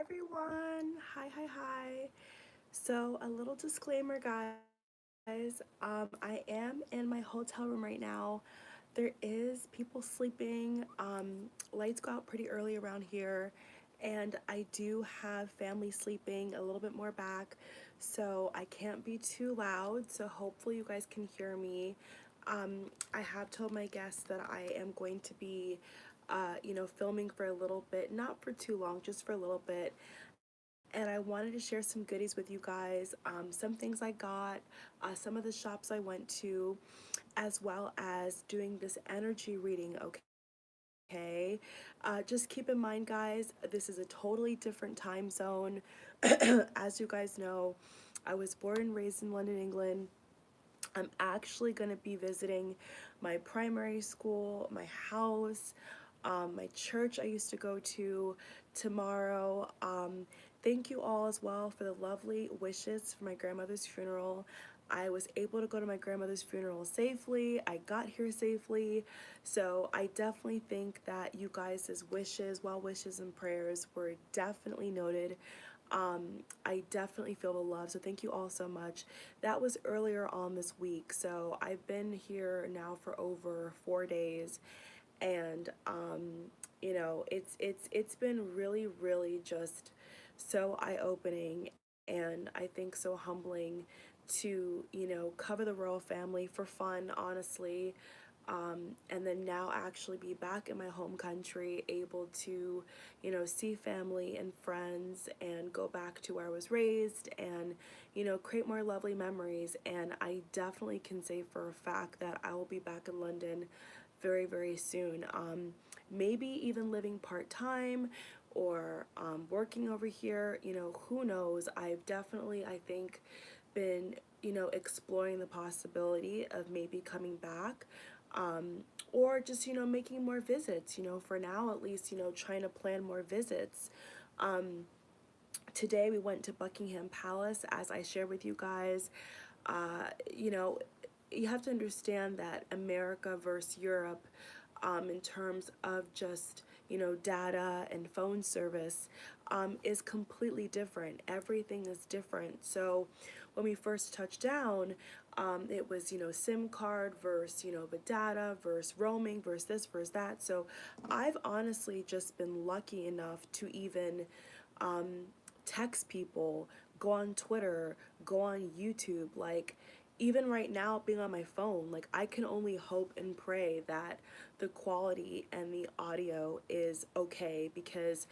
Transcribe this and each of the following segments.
everyone. Hi. So a little disclaimer, guys. I am in my hotel room right now. There is people sleeping. Lights go out pretty early around here, and I do have family sleeping a little bit more back, so I can't be too loud. So hopefully you guys can hear me. I have told my guests that I am going to be filming for a little bit, not for too long, just for a little bit. And I wanted to share some goodies with you guys, some things I got, some of the shops I went to, as well as doing this energy reading, okay? Just keep in mind, guys, this is a totally different time zone. As you guys know, I was born and raised in London, England. I'm actually going to be visiting my primary school, my house, my church I used to go to tomorrow. Thank you all as well for the lovely wishes for my grandmother's funeral. I was able to go to my grandmother's funeral safely. I got here safely. So I definitely think that you guys' wishes, well wishes, and prayers were definitely noted. I definitely feel the love, so thank you all so much. That was earlier on this week, so I've been here now for over 4 days, and it's been really just so eye-opening, and I think so humbling to cover the royal family for fun, honestly. And then now actually be back in my home country, able to, see family and friends and go back to where I was raised and, create more lovely memories. And I definitely can say for a fact that I will be back in London very soon. Maybe even living part-time or working over here, who knows. I've definitely, I think, been, exploring the possibility of maybe coming back, or just, making more visits, for now at least, trying to plan more visits. Today we went to Buckingham Palace, as I shared with you guys. You know, you have to understand that America versus Europe, in terms of just, data and phone service, is completely different. Everything is different. So when we first touched down, it was, SIM card versus, the data versus roaming versus this versus that. So I've honestly just been lucky enough to even text people, go on Twitter, go on YouTube. Like, even right now, being on my phone, like, I can only hope and pray that the quality and the audio is okay, because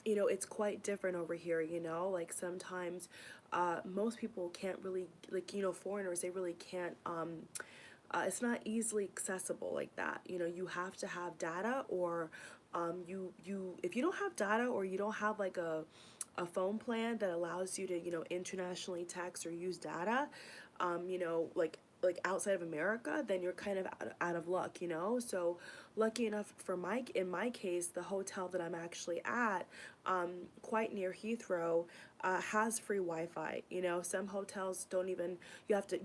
it's quite different over here, like sometimes most people can't really, like, foreigners, they really can't, it's not easily accessible like that. You have to have data, or if you don't have data, or you don't have like a phone plan that allows you to, internationally text or use data, like outside of America, then you're kind of out of luck, So lucky enough for in my case, the hotel that I'm actually at, quite near Heathrow, has free Wi-Fi. Some hotels don't even, you have to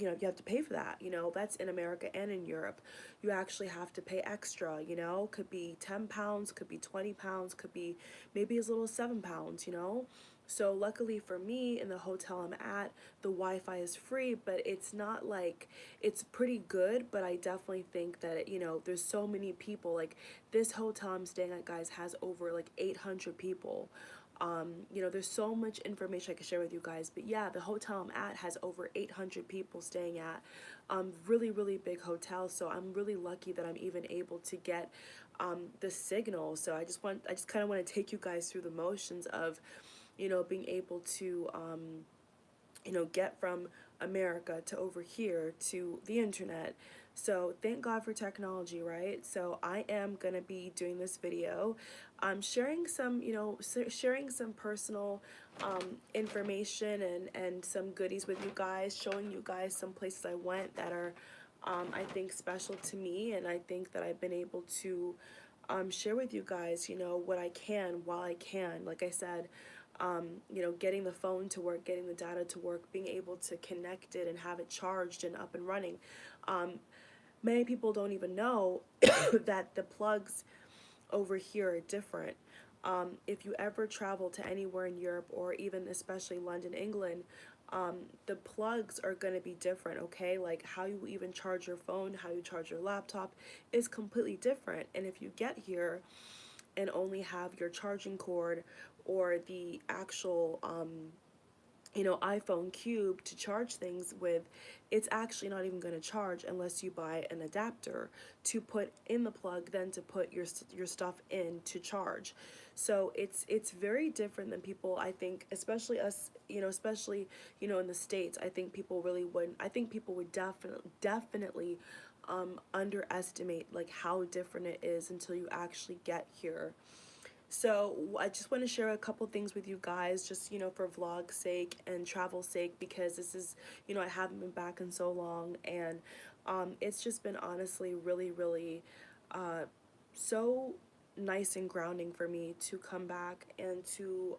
pay for that. That's in America and in Europe. You actually have to pay extra. Could be £10, could be £20, could be maybe as little as £7. So luckily for me, in the hotel I'm at, the Wi-Fi is free, but it's not like, it's pretty good, but I definitely think that, there's so many people. Like, this hotel I'm staying at, guys, has over like 800 people. There's so much information I could share with you guys, but yeah, the hotel I'm at has over 800 people staying at. Really big hotel, so I'm really lucky that I'm even able to get the signal. So I just kind of want to take you guys through the motions of, being able to, get from America to over here to the internet. So thank God for technology, right? So I am gonna be doing this video, sharing some, sharing some personal information and some goodies with you guys, showing you guys some places I went that are, I think, special to me, and I think that I've been able to share with you guys, what I can while I can. Like I said, getting the phone to work, getting the data to work, being able to connect it and have it charged and up and running. Um, Many people don't even know that the plugs over here are different. if you ever travel to anywhere in Europe, or even especially London, England, the plugs are going to be different, okay? Like how you even charge your phone, how you charge your laptop is completely different. And if you get here and only have your charging cord or the actual iPhone cube to charge things with, it's actually not even going to charge unless you buy an adapter to put in the plug, then to put your stuff in to charge. So it's very different than people, I think, especially us, especially in the States. I think people would definitely underestimate like how different it is until you actually get here. So I just want to share a couple things with you guys, just, for vlog sake and travel sake, because this is, I haven't been back in so long, and it's just been honestly really, really so nice and grounding for me to come back and to,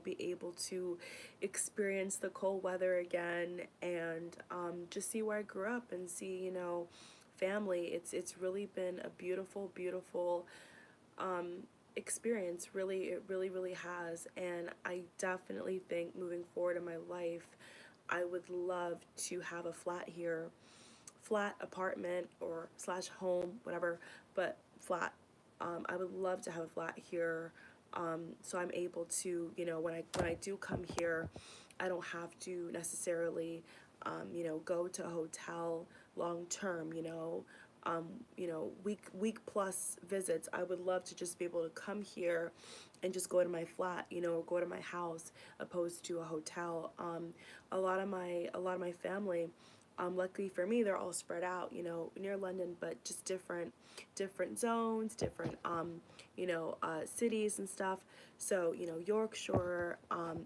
be able to experience the cold weather again, and just see where I grew up and see, family. It's really been a beautiful, beautiful experience. Really, it really, really has. And I definitely think moving forward in my life, I would love to have a flat here, flat apartment or slash home, whatever, but flat. I would love to have a flat here, so I'm able to, when I do come here, I don't have to necessarily, go to a hotel long term, week plus visits. I would love to just be able to come here and just go to my flat, or go to my house, opposed to a hotel. A lot of my family, luckily for me, they're all spread out, near London, but just different zones, different cities and stuff. So Yorkshire,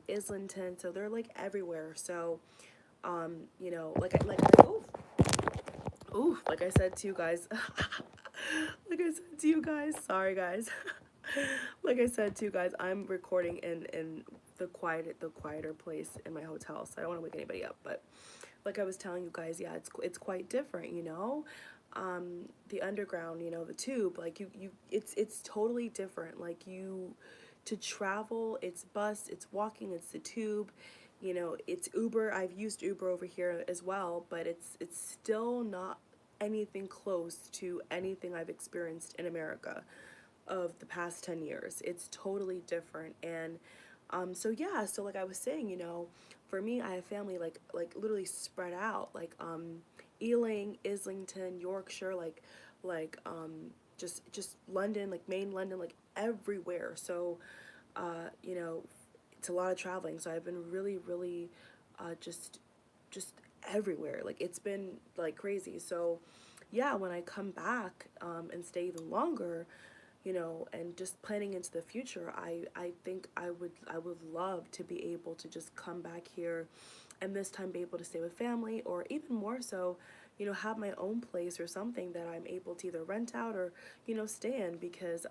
Islington, so they're like everywhere. So like I said to you guys, like I said to you guys, sorry guys. Like I said to you guys, I'm recording in the quieter place in my hotel, so I don't want to wake anybody up. But like I was telling you guys, yeah, it's quite different, the underground, the tube, like it's totally different. Like to travel, it's bus, it's walking, it's the tube, it's Uber. I've used Uber over here as well, but it's still not anything close to anything I've experienced in America of the past 10 years. It's totally different. And so yeah, so like I was saying, for me, I have family like literally spread out, like Ealing, Islington, Yorkshire, just London, like main London, like everywhere. So it's a lot of traveling. So I've been really, really just everywhere. Like it's been like crazy. So yeah, when I come back and stay even longer, and just planning into the future, I think I would love to be able to just come back here, and this time be able to stay with family, or even more so, have my own place or something that I'm able to either rent out or, stay in, because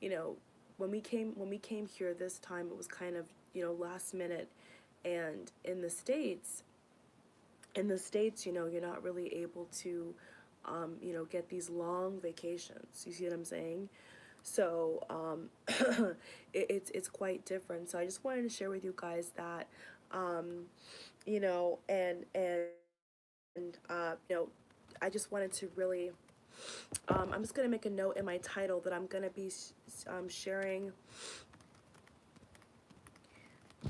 you know, when we came here this time, it was kind of, last minute. And in the States, you're not really able to get these long vacations. You see what I'm saying? So it's quite different. So I just wanted to share with you guys that, and I just wanted to really, I'm just gonna make a note in my title that I'm gonna be sharing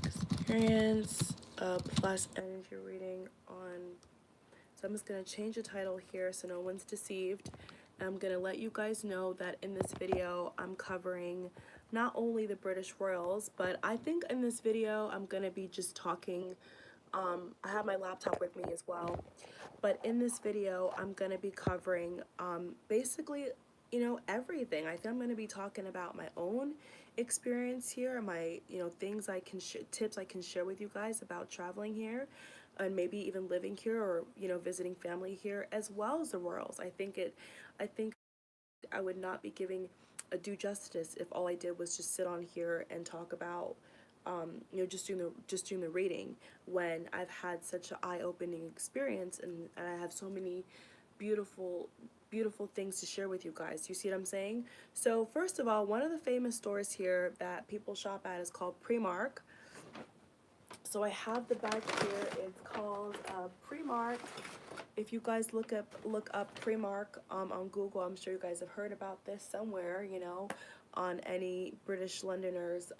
experience plus energy reading on. So I'm just going to change the title here so no one's deceived. I'm going to let you guys know that in this video I'm covering not only the British royals, but I think in this video I'm going to be just talking, I have my laptop with me as well, but in this video I'm going to be covering basically, everything. I think I'm going to be talking about my own experience here, my, things I can tips I can share with you guys about traveling here, and maybe even living here, or visiting family here, as well as the royals. I think I would not be giving a due justice if all I did was just sit on here and talk about just doing the reading, when I've had such an eye-opening experience, and I have so many beautiful beautiful things to share with you guys. You see what I'm saying? So first of all, one of the famous stores here that people shop at is called Primark. So I have the bag here. It's called Primark. If you guys look up Primark on Google, I'm sure you guys have heard about this somewhere, you know, on any British Londoners,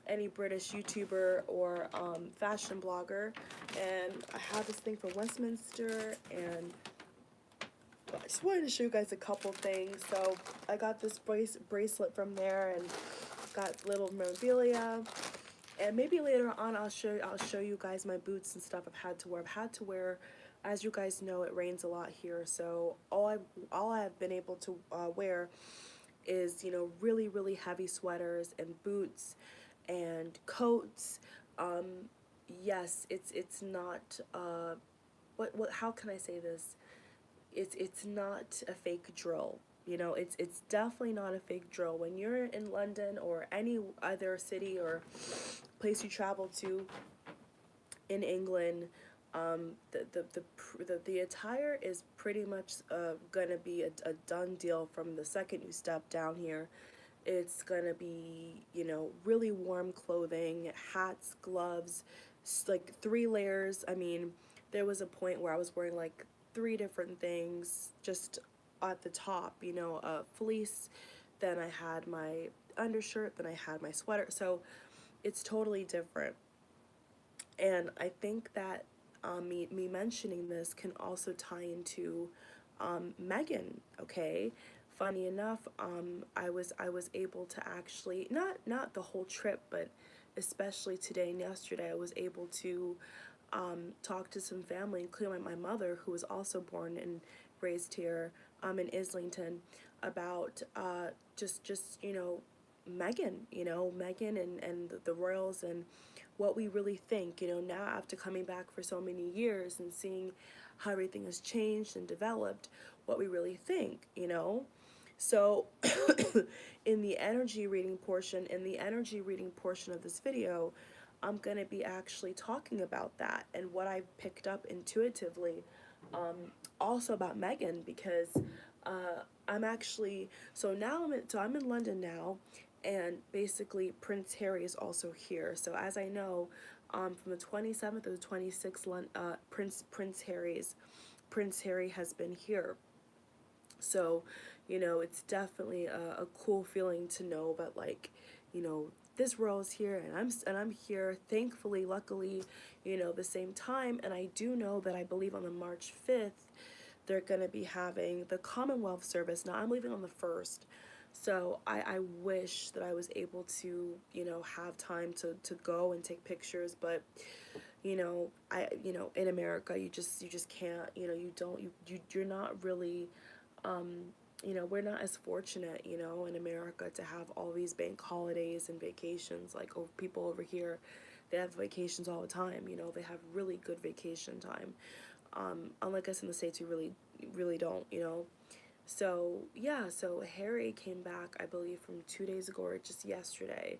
any British YouTuber or fashion blogger. And I have this thing from Westminster, and I just wanted to show you guys a couple things. So I got this bracelet from there, and got little memorabilia. And maybe later on I'll show you guys my boots and stuff I've had to wear. As you guys know, it rains a lot here, so all I have been able to wear is, you know, really heavy sweaters and boots and coats. Yes, it's not what how can I say this? It's not a fake drill. You know, it's definitely not a fake drill. When you're in London or any other city or place you travel to in England, the attire is pretty much gonna be a done deal from the second you step down here. It's gonna be, you know, really warm clothing, hats, gloves, like 3 layers. I mean, there was a point where I was wearing like 3 different things just at the top, you know, a fleece, then I had my undershirt, then I had my sweater. So it's totally different. And I think that me mentioning this can also tie into Meghan. Okay, funny enough, I was able to actually not the whole trip, but especially today and yesterday, I was able to talk to some family, including my mother, who was also born and raised here in Islington, about just you know, Meghan, you know, Meghan and the royals, and what we really think, you know, now after coming back for so many years and seeing how everything has changed and developed, what we really think, you know. So in the energy reading portion of this video, I'm going to be actually talking about that and what I picked up intuitively, also about Meghan, because I'm actually, I'm in London now, and basically Prince Harry is also here. So as I know, from the 27th to the 26th, Prince Harry has been here. So, you know, it's definitely a cool feeling to know that, like, you know, this royal is here, and I'm here, thankfully, luckily, you know, the same time. And I do know that I believe on the March 5th they're going to be having the Commonwealth service. Now I'm leaving on the 1st. So I wish that I was able to, you know, have time to go and take pictures, but you know, in America you just can't, you know, you're not really you know, we're not as fortunate, you know, in America to have all these bank holidays and vacations. Like, people over here, they have vacations all the time, you know, they have really good vacation time. Unlike us in the States, we really don't, you know. So yeah, so Harry came back, I believe, from 2 days ago or just yesterday.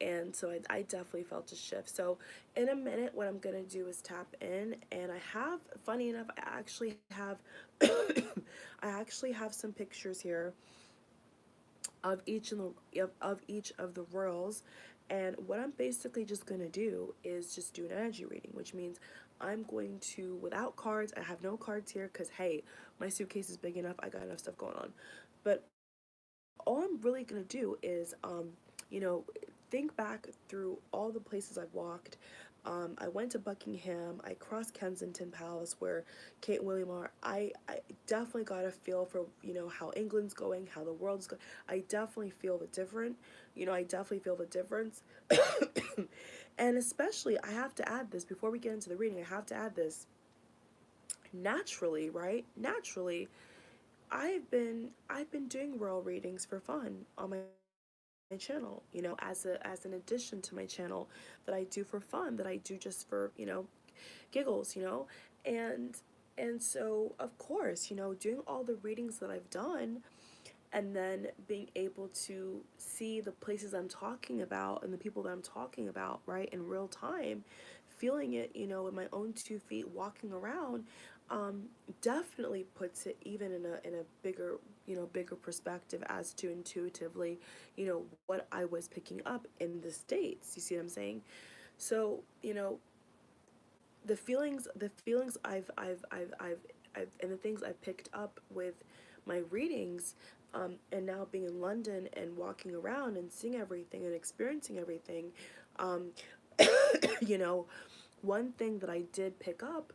And so I definitely felt a shift. So in a minute, what I'm gonna do is tap in, and I have, funny enough, I actually have I actually have some pictures here of each of the royals. And what I'm basically just gonna do is just do an energy reading, which means I'm going to, without cards, I have no cards here because, hey, my suitcase is big enough, I got enough stuff going on. But all I'm really gonna do is, you know, think back through all the places I've walked. I went to Buckingham. I crossed Kensington Palace, where Kate and William are. I definitely got a feel for, you know, how England's going, how the world's going. I definitely feel the different. You know, I definitely feel the difference. And especially, I have to add this before we get into the reading. I have to add this. Naturally, right? Naturally, I've been doing royal readings for fun on my channel, you know, as an addition to my channel, that I do for fun, that I do just for, you know, giggles, you know. And so of course, you know, doing all the readings that I've done, and then being able to see the places I'm talking about and the people that I'm talking about, right, in real time, feeling it, you know, with my own 2 feet, walking around, um, definitely puts it even in a bigger, bigger perspective as to intuitively, what I was picking up in the States. You see what I'm saying? So, the feelings and the things I've picked up with my readings, and now being in London and walking around and seeing everything and experiencing everything, um, you know, one thing that I did pick up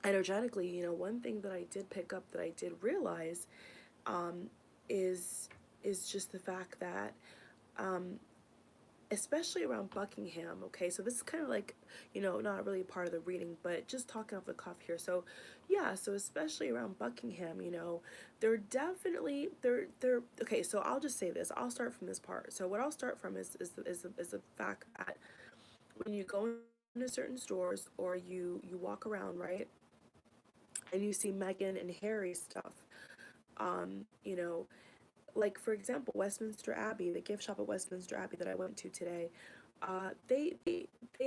energetically, one thing that I did pick up that I did realize, um, is is just the fact that, um, especially around Buckingham. Okay, so this is kind of like, not really part of the reading, but just talking off the cuff here. So, yeah, so especially around Buckingham, they're definitely they're okay. So I'll just say this. I'll start from this part. So what I'll start from is the fact that when you go into certain stores or you walk around, right, and you see Meghan and Harry stuff, you know, like for example, Westminster Abbey, the gift shop at Westminster Abbey that I went to today, they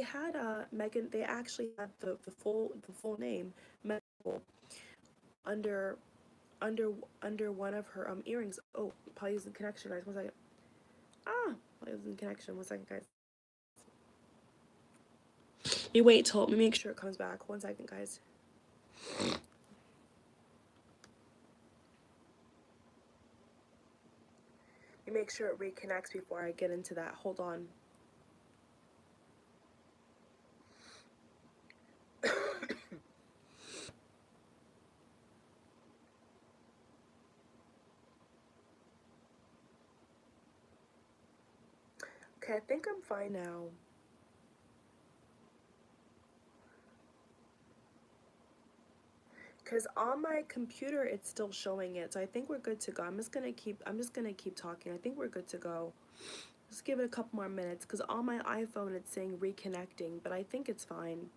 had Meghan. They actually had the full name Meghan under under under one of her earrings. Oh, probably losing connection, guys. 1 second. Probably losing connection. 1 second, guys. You wait till let me make sure it comes back. 1 second, guys. You make sure it reconnects before I get into that. Hold on. Okay, I think I'm fine now. Because on my computer it's still showing it, so I think we're good to go. I'm just gonna keep talking. I think we're good to go. Just give it a couple more minutes because on my iPhone it's saying reconnecting, but I think it's fine.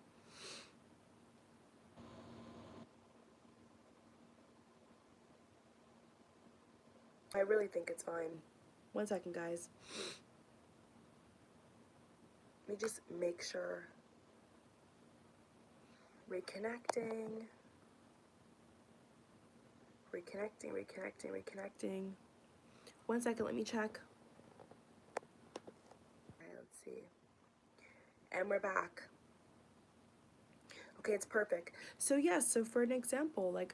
I really think it's fine. 1 second, guys. Let me just make sure. Reconnecting. Reconnecting. 1 second, let me check. Alright, let's see. And we're back. Okay, it's perfect. So yes, so for an example, like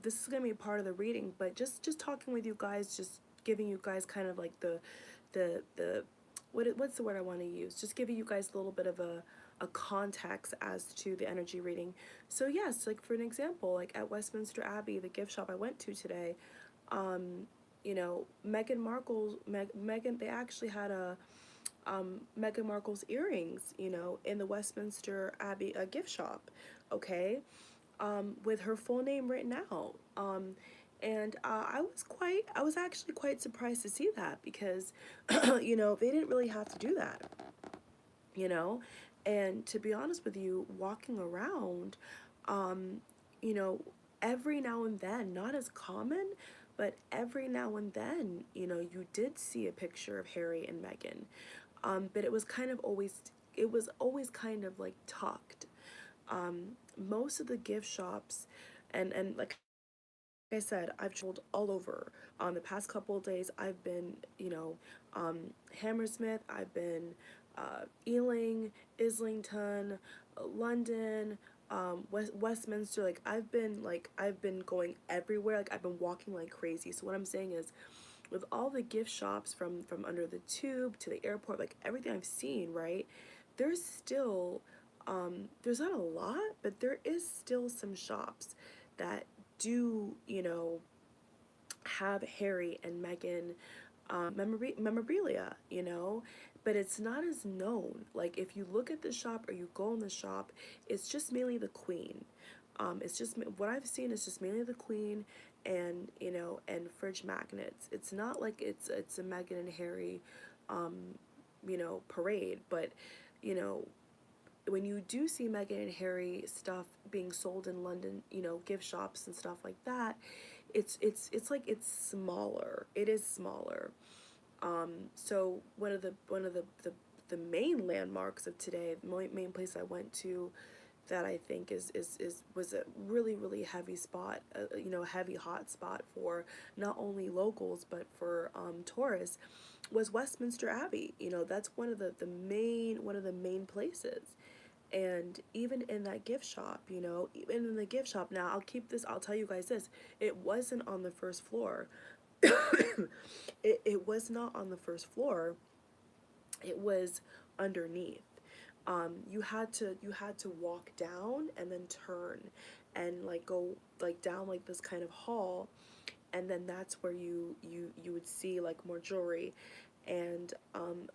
this is gonna be part of the reading, but just talking with you guys, just giving you guys kind of like the what's the word I want to use? Just giving you guys a little bit of a context as to the energy reading. So yes, like for an example, like at Westminster Abbey, the gift shop I went to today, Meghan, they actually had a Meghan Markle's earrings, in the Westminster Abbey gift shop, okay, with her full name written out. And I was actually quite surprised to see that because, they didn't really have to do that, you know. And to be honest with you, walking around, um, you know, every now and then, not as common, but every now and then, you did see a picture of Harry and Meghan. But it was always kind of like tucked. Most of the gift shops, and like I said, I've traveled all over. The past couple of days, I've been, Hammersmith, I've been Ealing, Islington, London, Westminster. I've been going everywhere. Like I've been walking like crazy. So what I'm saying is, with all the gift shops from under the tube to the airport, like everything I've seen, right? There's still there's not a lot, but there is still some shops that do, have Harry and Meghan memorabilia, but it's not as known. Like if you look at the shop or you go in the shop, it's just mainly the Queen. It's just what I've seen is just mainly the Queen and and fridge magnets. It's not like it's a Meghan and Harry, um, parade, but you know when you do see Meghan and Harry stuff being sold in London, gift shops and stuff like that, it's like it's smaller. It is smaller. So one of the main landmarks of today, the main place I went to that I think is was a really really heavy spot, you know, heavy hot spot for not only locals but for tourists, was Westminster Abbey. You know, that's one of the main places. And even in that gift shop, you know, even in the gift shop, now I'll tell you guys this, it wasn't on the first floor. It was not on the first floor, it was underneath. You had to walk down and then turn and like go like down like this kind of hall, and then that's where you would see like more jewelry. And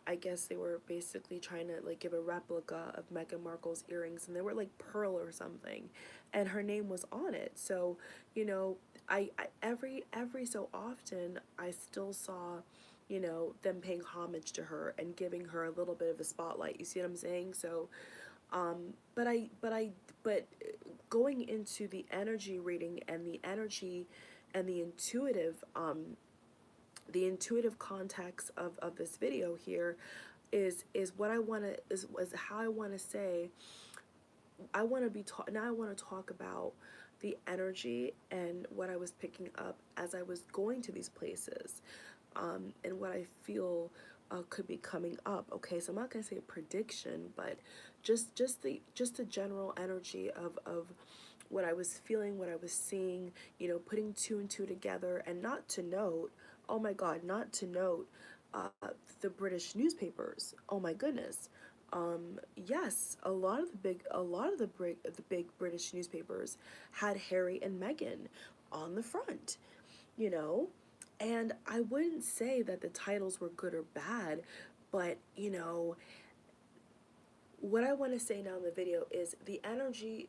I guess they were basically trying to like give a replica of Meghan Markle's earrings, and they were like pearl or something, and her name was on it. So you know, I every so often I still saw, you know, them paying homage to her and giving her a little bit of a spotlight. You see what I'm saying? So but going into the energy reading and the energy and the intuitive context of this video here is what I want to is how I want to say I want to be taught now. I want to talk about the energy and what I was picking up as I was going to these places, and what I feel could be coming up. Okay, so I'm not gonna say a prediction, but just the general energy of what I was feeling, what I was seeing, you know, putting two and two together, and not to note, oh my God, not to note uh, the British newspapers. Oh my goodness. Yes, a lot of the big British newspapers had Harry and Meghan on the front, you know, and I wouldn't say that the titles were good or bad, but you know, what I want to say now in the video is the energy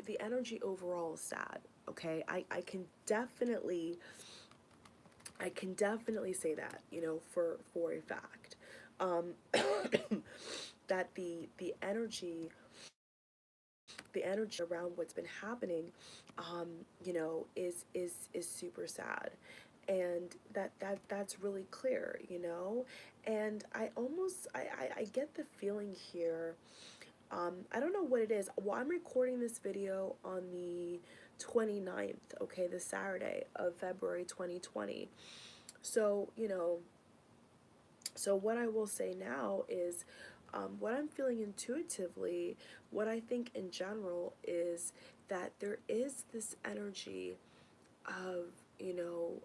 overall is sad. Okay, I can definitely say that, you know, for a fact, um that the energy around what's been happening, you know, is super sad, and that's really clear, you know. And I get the feeling here. I don't know what it is. Well, I'm recording this video on the 29th, okay, the Saturday of February 2020. So, you know, so what I will say now is what I'm feeling intuitively, what I think in general is that there is this energy of, you know,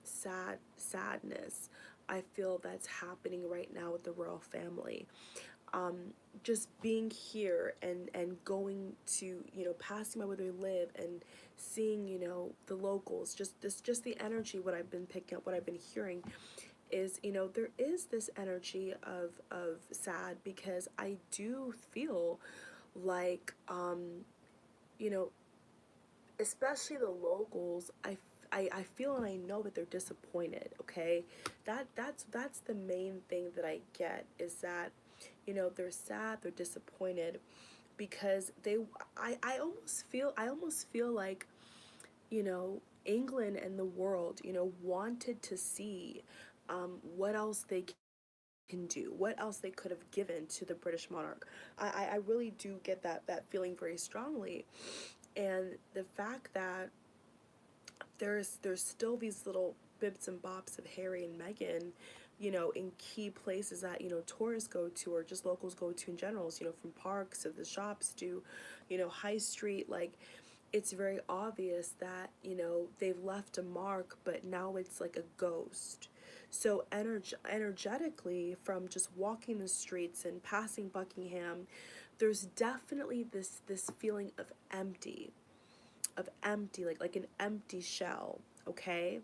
sadness. I feel that's happening right now with the royal family. um, just being here and going to, you know, passing by where they live and seeing, you know, the locals, just the energy, what I've been picking up, what I've been hearing is, you know, there is this energy of sad, because I do feel like, you know, especially the locals, I feel and I know that they're disappointed. Okay, that's the main thing that I get, is that, you know, they're sad, they're disappointed, because I almost feel like, you know, England and the world, you know, wanted to see what else they can do, what else they could have given to the British monarch. I really do get that feeling very strongly. And the fact that there's still these little bits and bops of Harry and Meghan, you know, in key places that, you know, tourists go to, or just locals go to in general, you know, from parks to the shops to, you know, high street. Like, it's very obvious that, you know, they've left a mark, but now it's like a ghost. So energetically, from just walking the streets and passing Buckingham, there's definitely this feeling of empty, like an empty shell. Okay,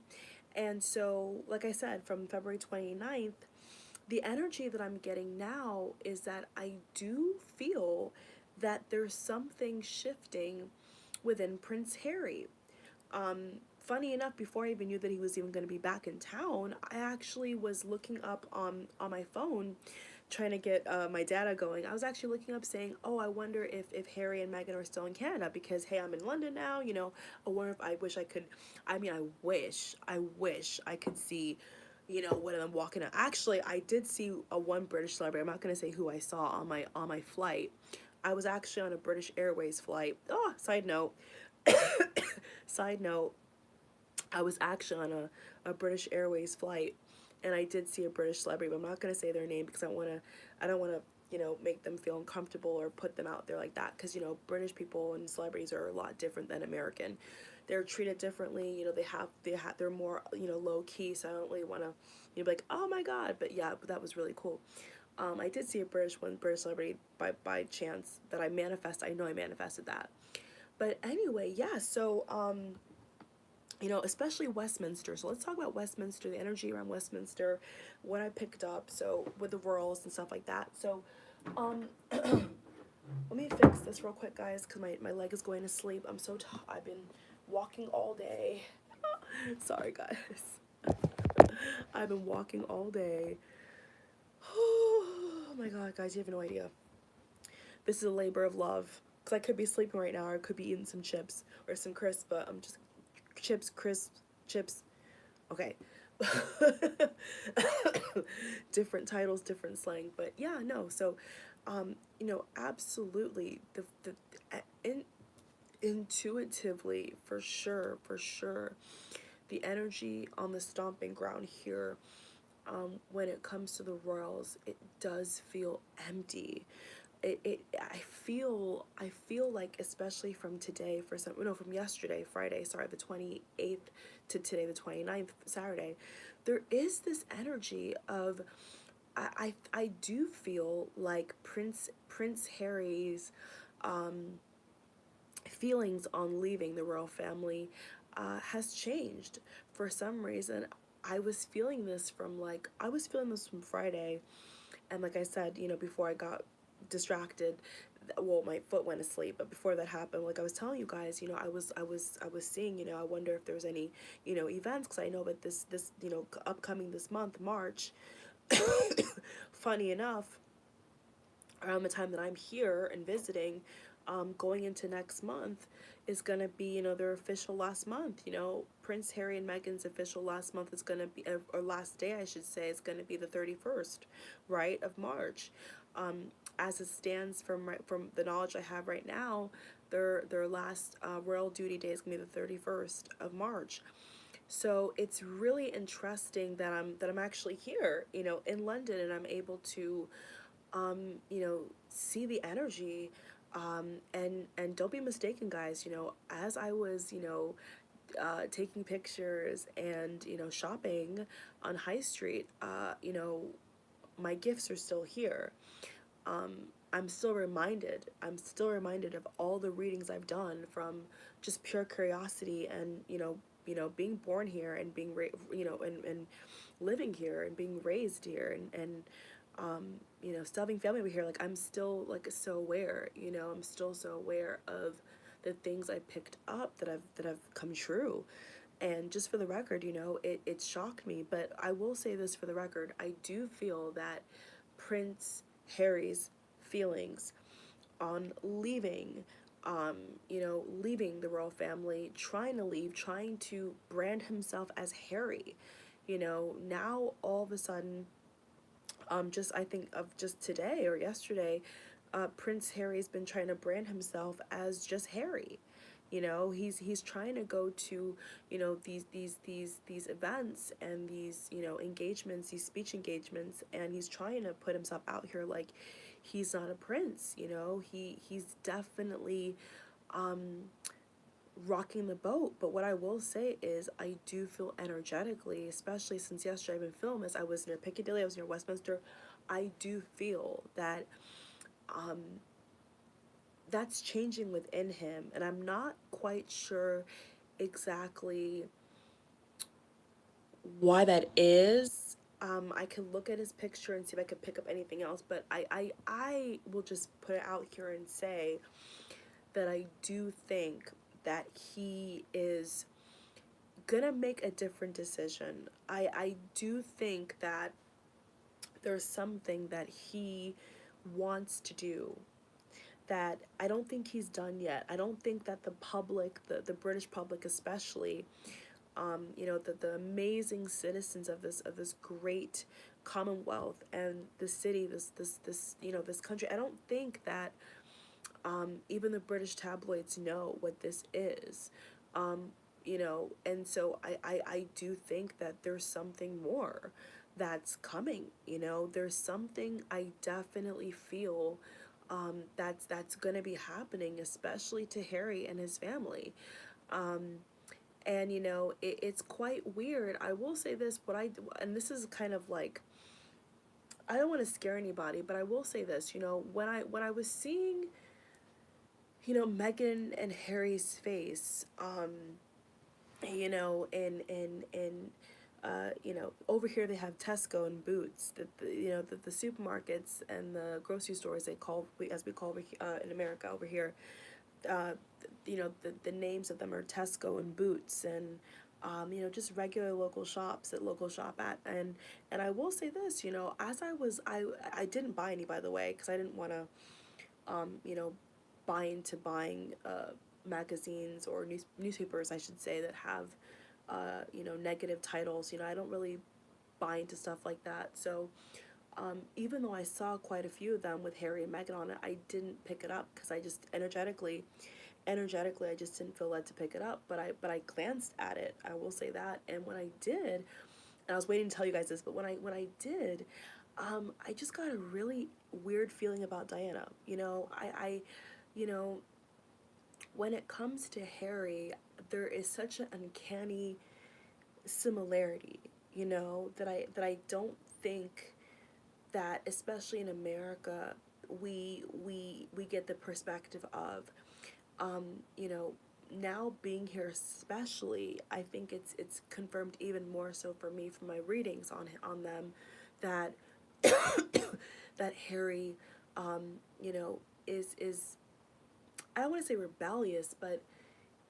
and so, like I said, from February 29th, the energy that I'm getting now is that I do feel that there's something shifting within Prince Harry. Funny enough, before I even knew that he was even going to be back in town, I actually was looking up on my phone, trying to get my data going. I was actually looking up saying, oh, I wonder if Harry and Meghan are still in Canada, because, hey, I'm in London now, you know. I wonder if I wish I could, I mean, I wish I could see, you know, one of them walking out. Actually, I did see a one British celebrity. I'm not going to say who I saw on my flight. I was actually on a British Airways flight. Oh, side note. Side note, I was actually on a British Airways flight, and I did see a British celebrity, but I'm not gonna say their name because I don't wanna, make them feel uncomfortable or put them out there like that. Because British people and celebrities are a lot different than American. They're treated differently. They're more low key. So I don't really wanna be like, oh my god. But yeah, but that was really cool. I did see a British celebrity by chance that I know I manifested that. But anyway, yeah. So especially Westminster. So let's talk about Westminster, the energy around Westminster, what I picked up, so with the royals and stuff like that. So, let me fix this real quick, guys, because my leg is going to sleep. I've been walking all day. Sorry, guys. I've been walking all day. Oh my god, guys, you have no idea. This is a labor of love. Because I could be sleeping right now, or I could be eating some chips or some crisps, but I'm just chips, crisps, chips. Okay. Different titles, different slang, but yeah, no. So, absolutely, in, intuitively, for sure, the energy on the stomping ground here, when it comes to the royals, it does feel empty. I feel like, especially from today, from yesterday, Friday, sorry, the 28th, to today, the 29th, Saturday, there is this energy of, I do feel like Prince Harry's feelings on leaving the royal family has changed for some reason. I was feeling this from Friday, and like I said, before I got distracted, well, my foot went asleep, but before that happened, like I was telling you guys, I was seeing, I wonder if there's any events, because I know that this upcoming this month, March, funny enough, around the time that I'm here and visiting, going into next month, is gonna be, their official last month. Prince Harry and Meghan's official last month is gonna be, or last day I should say, is gonna be the 31st, right, of March. As it stands from the knowledge I have right now, their last royal duty day is gonna be the 31st of March. So it's really interesting that I'm actually here, in London, and I'm able to see the energy, and don't be mistaken, guys. As I was, taking pictures and shopping on High Street, my gifts are still here. I'm still reminded. Of all the readings I've done from just pure curiosity, and being born here and being and living here and being raised here, and still having family over here. Like, I'm still, like, so aware. I'm still so aware of the things I picked up that have come true. And just for the record, it shocked me, but I will say this for the record: I do feel that Prince Harry's feelings on leaving, leaving the royal family, trying to brand himself as Harry, now all of a sudden, just I think of just today or yesterday, Prince Harry's been trying to brand himself as just Harry. He's trying to go to, these events and these, engagements, these speech engagements, and he's trying to put himself out here like he's not a prince. He's definitely rocking the boat. But what I will say is, I do feel energetically, especially since yesterday I've been filming this. I was near Piccadilly, I was near Westminster. I do feel that that's changing within him, and I'm not quite sure exactly why that is. I could look at his picture and see if I could pick up anything else, but I will just put it out here and say that I do think that he is gonna make a different decision. I do think that there's something that he wants to do that I don't think he's done yet. I don't think that the public, the British public especially, the amazing citizens of this great Commonwealth and the city, this country, I don't think that Even the British tabloids know what this is. You know, and so I do think that there's something more that's coming. You know, there's something I definitely feel that's gonna be happening, especially to Harry and his family. Um, and you know, it's quite weird. I will say this, and this is kind of like, I don't want to scare anybody, but I will say this. You know, when I was seeing, you know, Meghan and Harry's face, you know, you know, over here they have Tesco and Boots. You know, the supermarkets and the grocery stores, they call, as we call in America over here, uh, you know, the names of them are Tesco and Boots, and you know, just regular local shops that local shop at. And I will say this, you know, as I didn't buy any, by the way, because I didn't want to you know, buy into buying magazines or newspapers, I should say, that have you know, negative titles. You know, I don't really buy into stuff like that. So even though I saw quite a few of them with Harry and Meghan on it, I didn't pick it up because I just energetically I just didn't feel led to pick it up. But I glanced at it, I will say that. And when I did, and I was waiting to tell you guys this, but when I did, I just got a really weird feeling about Diana. You know, you know, when it comes to Harry, there is such an uncanny similarity, you know, that I don't think that, especially in America, we get the perspective of, you know, now being here, especially, I think it's confirmed even more so for me from my readings on them, that that Harry, you know, is I don't want to say rebellious, but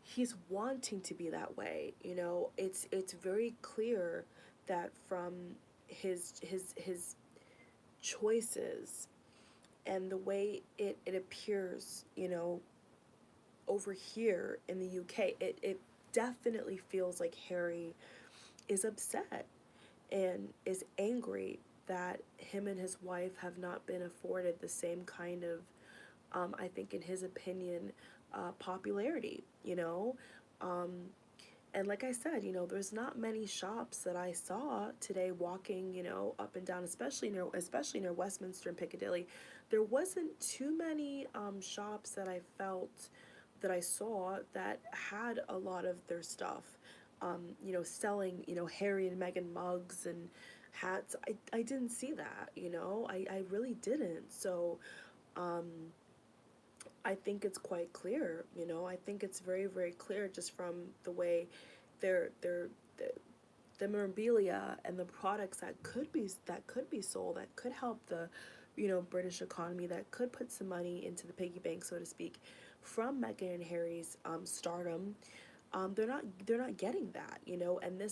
he's wanting to be that way. You know, it's very clear that from his choices and the way it appears, you know, over here in the UK, it definitely feels like Harry is upset and is angry that him and his wife have not been afforded the same kind of, I think in his opinion, popularity, you know. Um, and like I said, you know, there's not many shops that I saw today walking, you know, up and down, especially near Westminster and Piccadilly. There wasn't too many shops that I felt that I saw that had a lot of their stuff, you know, selling, you know, Harry and Meghan mugs and hats. I didn't see that, you know, I really didn't. So, um, I think it's quite clear, you know. I think it's very, very clear just from the way they're the memorabilia and the products that could be sold, that could help the, you know, British economy, that could put some money into the piggy bank, so to speak, from Meghan and Harry's stardom. They're not getting that, you know. And I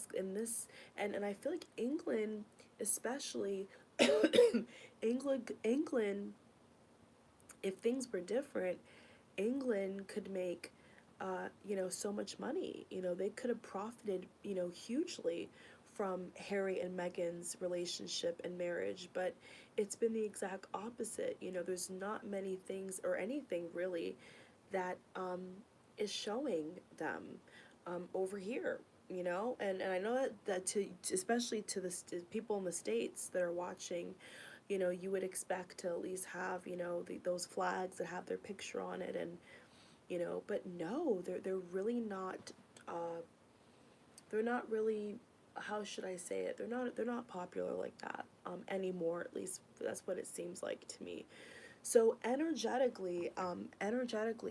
feel like England, especially, England, if things were different, England could make, you know, so much money. You know, they could have profited, you know, hugely from Harry and Meghan's relationship and marriage, but it's been the exact opposite. You know, there's not many things or anything really that is showing them over here. You know, and I know that especially to to people in the States that are watching, you know, you would expect to at least have, you know, those flags that have their picture on it, and you know, but no, they're really not, they're not really, how should I say it, they're not popular like that anymore. At least that's what it seems like to me. So energetically,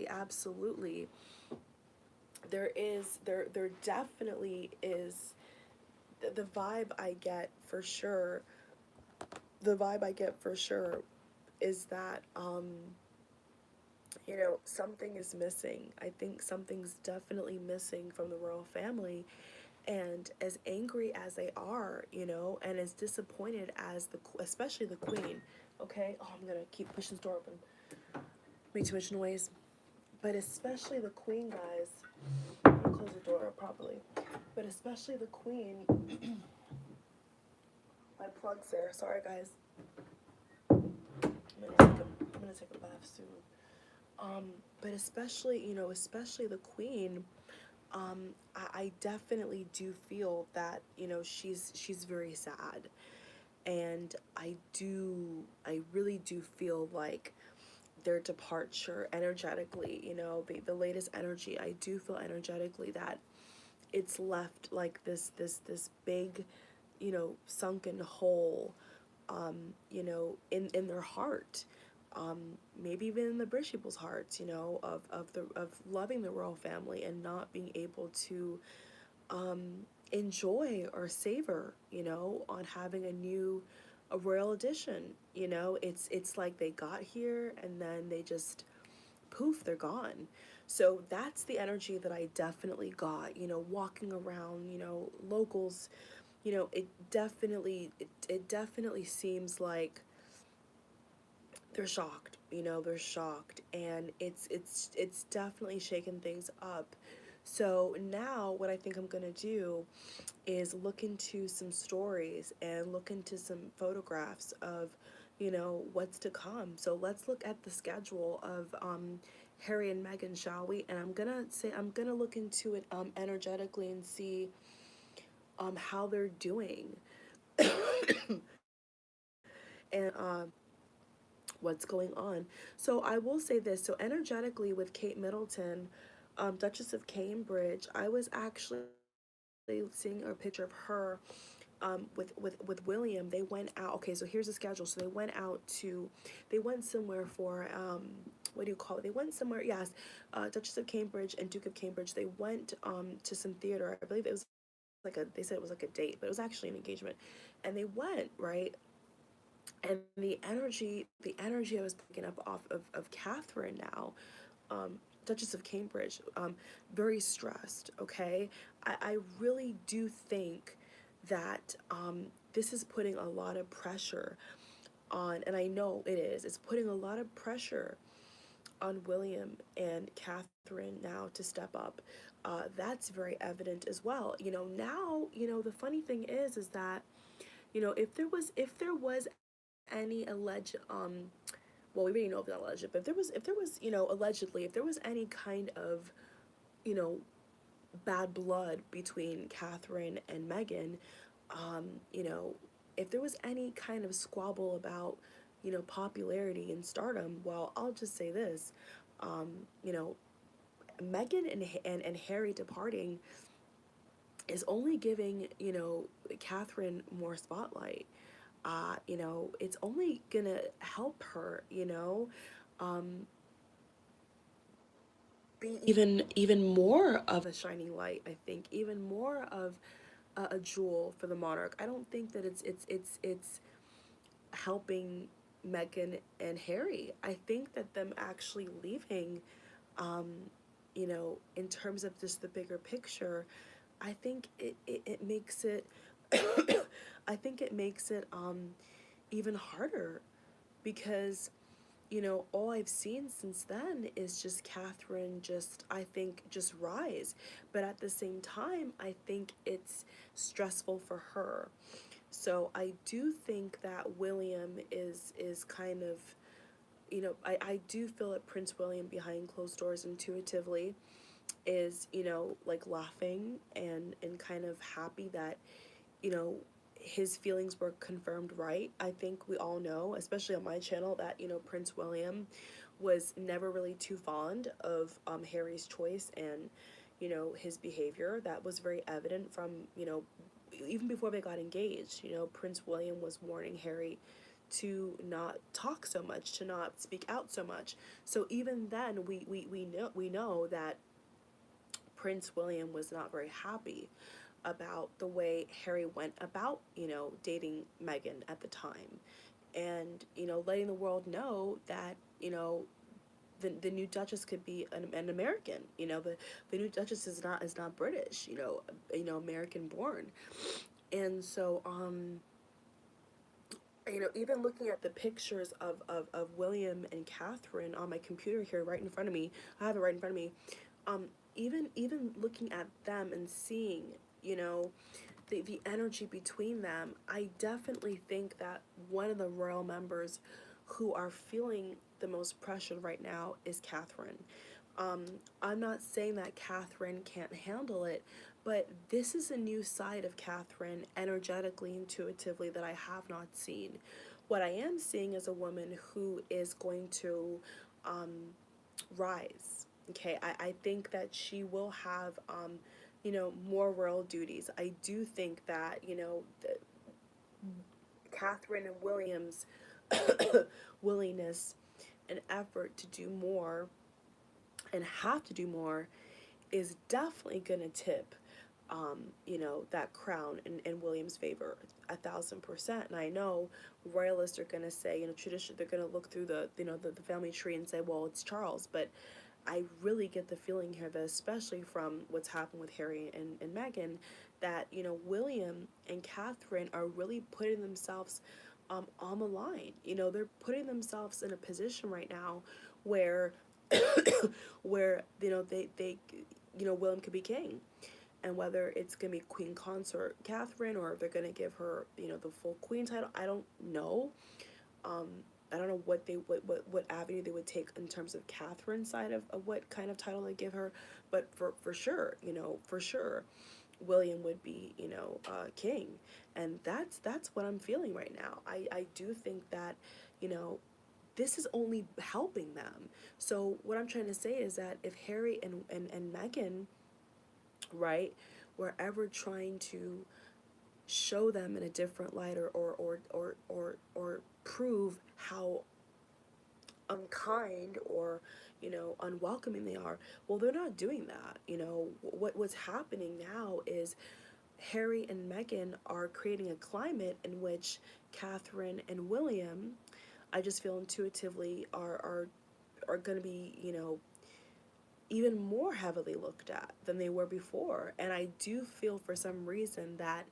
absolutely, there definitely is the vibe I get for sure. The vibe I get for sure is that, you know, something is missing. I think something's definitely missing from the royal family. And as angry as they are, you know, and as disappointed as especially the queen, okay? Oh, I'm gonna keep pushing the door open. Make too much noise. But especially the queen, guys. I'll close the door properly. But especially the queen. My plug's there. Sorry, guys. I'm gonna take a bath soon. But especially, especially the queen, I definitely do feel that, she's very sad. And I really do feel like their departure energetically, the latest energy, I do feel energetically that it's left like this big, sunken hole, in their heart, maybe even in the British people's hearts, of loving the royal family and not being able to enjoy or savor, on having a royal edition. It's like they got here and then they just poof, they're gone. So that's the energy that I definitely got, walking around, locals, it definitely seems like they're shocked, they're shocked, and it's definitely shaken things up. So now what I think I'm gonna do is look into some stories and look into some photographs of, what's to come. So let's look at the schedule of Harry and Meghan, shall we? And I'm gonna look into it energetically and see how they're doing and what's going on. So I will say this. So energetically with Kate Middleton, Duchess of Cambridge, I was actually seeing a picture of her with William. They went out. Okay, so here's the schedule. So they went somewhere for what do you call it? They went somewhere. Yes, Duchess of Cambridge and Duke of Cambridge. They went to some theater. I believe it was they said it was like a date, but it was actually an engagement, and they went right. And the energy I was picking up off of Catherine now, Duchess of Cambridge, very stressed. Okay, I really do think that this is putting a lot of pressure on, and I know it is. It's putting a lot of pressure on William and Catherine now to step up. That's very evident as well. Now, the funny thing is that, if there was any alleged well, we already know if not alleged, but if there was allegedly, if there was any kind of you know bad blood between Catherine and Meghan, um you know if there was any kind of squabble about popularity and stardom, well, I'll just say this, um you know Meghan and Harry departing is only giving Catherine more spotlight. It's only gonna help her, um, be even more of a shining light. I think even more of a jewel for the monarch. I don't think that it's helping Meghan and Harry. I think that them actually leaving, um, in terms of just the bigger picture, I think it makes it I think it makes it even harder because all I've seen since then is just Catherine just, I think, just rise. But at the same time, I think it's stressful for her. So I do think that William is kind of, I do feel that Prince William behind closed doors intuitively is, like laughing and kind of happy that, you know, his feelings were confirmed right. I think we all know, especially on my channel, that, Prince William was never really too fond of Harry's choice and, his behavior. That was very evident from, even before they got engaged. Prince William was warning Harry to not talk so much, to not speak out so much. So even then, we know that Prince William was not very happy about the way Harry went about, dating Meghan at the time. And, letting the world know that, the new Duchess could be an American. The new Duchess is not British, American born. And so, even looking at the pictures of William and Catherine on my computer here right in front of me, I have it right in front of me. Um, even looking at them and seeing, you know, the energy between them, I definitely think that one of the royal members who are feeling the most pressure right now is Catherine. Um, I'm not saying that Catherine can't handle it, but this is a new side of Catherine, energetically, intuitively, that I have not seen. What I am seeing is a woman who is going to um, rise. Okay, I think that she will have, more royal duties. I do think that, Catherine and William's willingness and effort to do more and have to do more is definitely going to tip, that crown in William's favor 1,000%. And I know royalists are going to say, tradition, they're going to look through the family tree and say, well, it's Charles. But I really get the feeling here that, especially from what's happened with Harry and Meghan, that, William and Catherine are really putting themselves on the line. They're putting themselves in a position right now where where William could be king, and whether it's gonna be Queen Consort Catherine or if they're gonna give her the full Queen title, I don't know. Um, I don't know what avenue they would take in terms of Catherine's side of what kind of title they give her, but for sure, for sure, William would be king, and that's what I'm feeling right now. I do think that you know this is only helping them. So what I'm trying to say is that if Harry and Meghan, right, were ever trying to show them in a different light, or prove how unkind or unwelcoming they are, well, they're not doing that. What's happening now is Harry and Meghan are creating a climate in which Catherine and William, I just feel intuitively, are going to be, even more heavily looked at than they were before. And I do feel for some reason that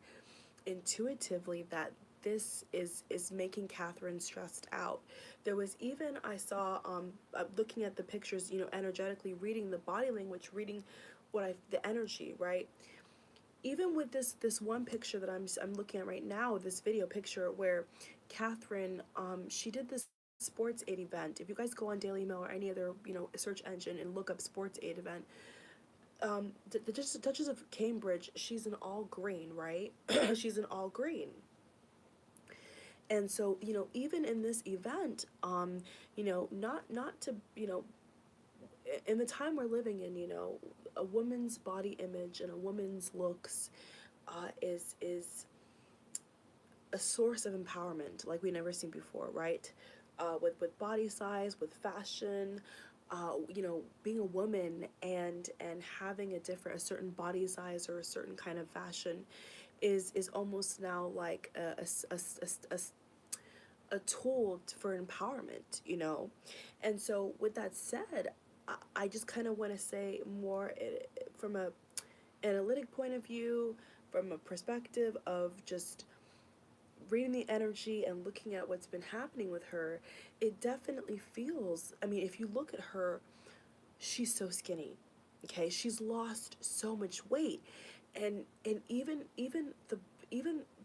intuitively that this is making Catherine stressed out. There was even, I saw, looking at the pictures, energetically reading the body language, reading the energy, right? Even with this one picture that I'm looking at right now, this video picture where Catherine, she did this sports aid event. If you guys go on Daily Mail or any other search engine and look up sports aid event, the Duchess of Cambridge, she's in all green, right? She's in all green. And so, even in this event, not to, in the time we're living in, a woman's body image and a woman's looks is a source of empowerment like we've never seen before, right? With body size, with fashion, being a woman and having a certain body size or a certain kind of fashion is almost now like a tool for empowerment, And so with that said, I just kind of want to say more from a analytic point of view, from a perspective of just reading the energy and looking at what's been happening with her. It definitely feels, I mean, if you look at her, she's so skinny. Okay, she's lost so much weight, and even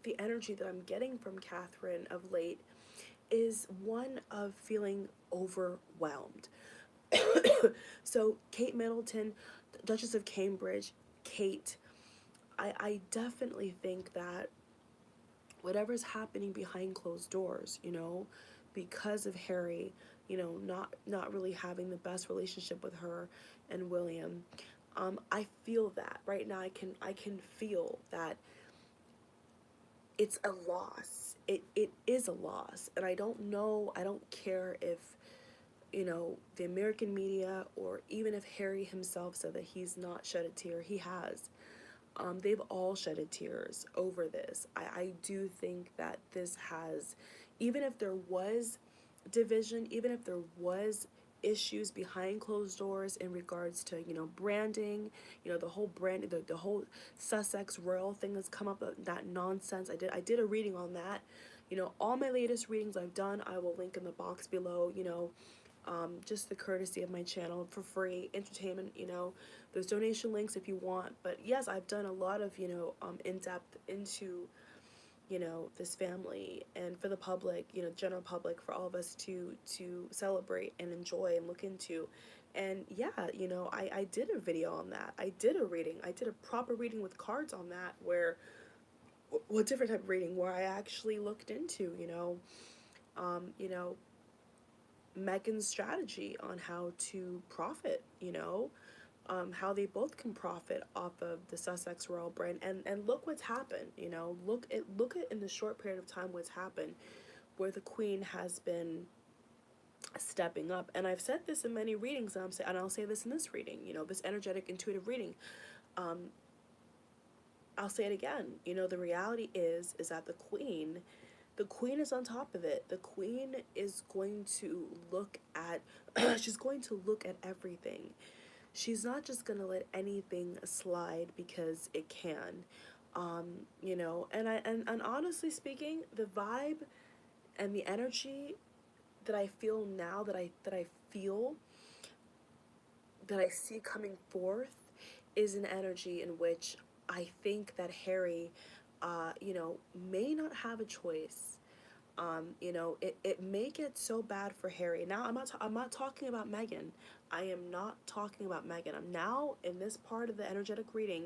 the energy that I'm getting from Catherine of late is one of feeling overwhelmed. So Kate Middleton, Duchess of Cambridge, Kate, I definitely think that whatever's happening behind closed doors, because of Harry, not really having the best relationship with her and William, I feel that right now. I can feel that it's a loss. It is a loss, and I don't know. I don't care if the American media, or even if Harry himself said that he's not shed a tear. He has. They've all shedded tears over this. I do think that this has, even if there was division, even if there was issues behind closed doors in regards to branding, the whole brand, the whole Sussex royal thing that's come up, that nonsense. I did a reading on that. All my latest readings I've done, I will link in the box below. Just the courtesy of my channel, for free entertainment. There's donation links if you want. But yes, I've done a lot of in-depth into you know, this family, and for the public, you know, general public, for all of us to celebrate and enjoy and look into. And yeah, you know, I did a video on that. I did a reading. I did a proper reading with cards on that, where what different type of reading, where I actually looked into, you know, Meghan's strategy on how to profit, you know, how they both can profit off of the Sussex royal brand. And look what's happened, you know, look at in the short period of time what's happened, where the Queen has been stepping up. And I've said this in many readings, and I'll say this in this reading, you know, this energetic intuitive reading. um, I'll say it again, you know, the reality is that the Queen is on top of it. The Queen is going to look at she's going to look at everything. She's not just going to let anything slide because it can. You know, and honestly speaking, the vibe and the energy that I feel now, that I feel, that I see coming forth, is an energy in which I think that Harry, you know, may not have a choice. You know, it may get so bad for Harry. Now, I'm not talking about Meghan. I am not talking about Meghan. I'm now in this part of the energetic reading.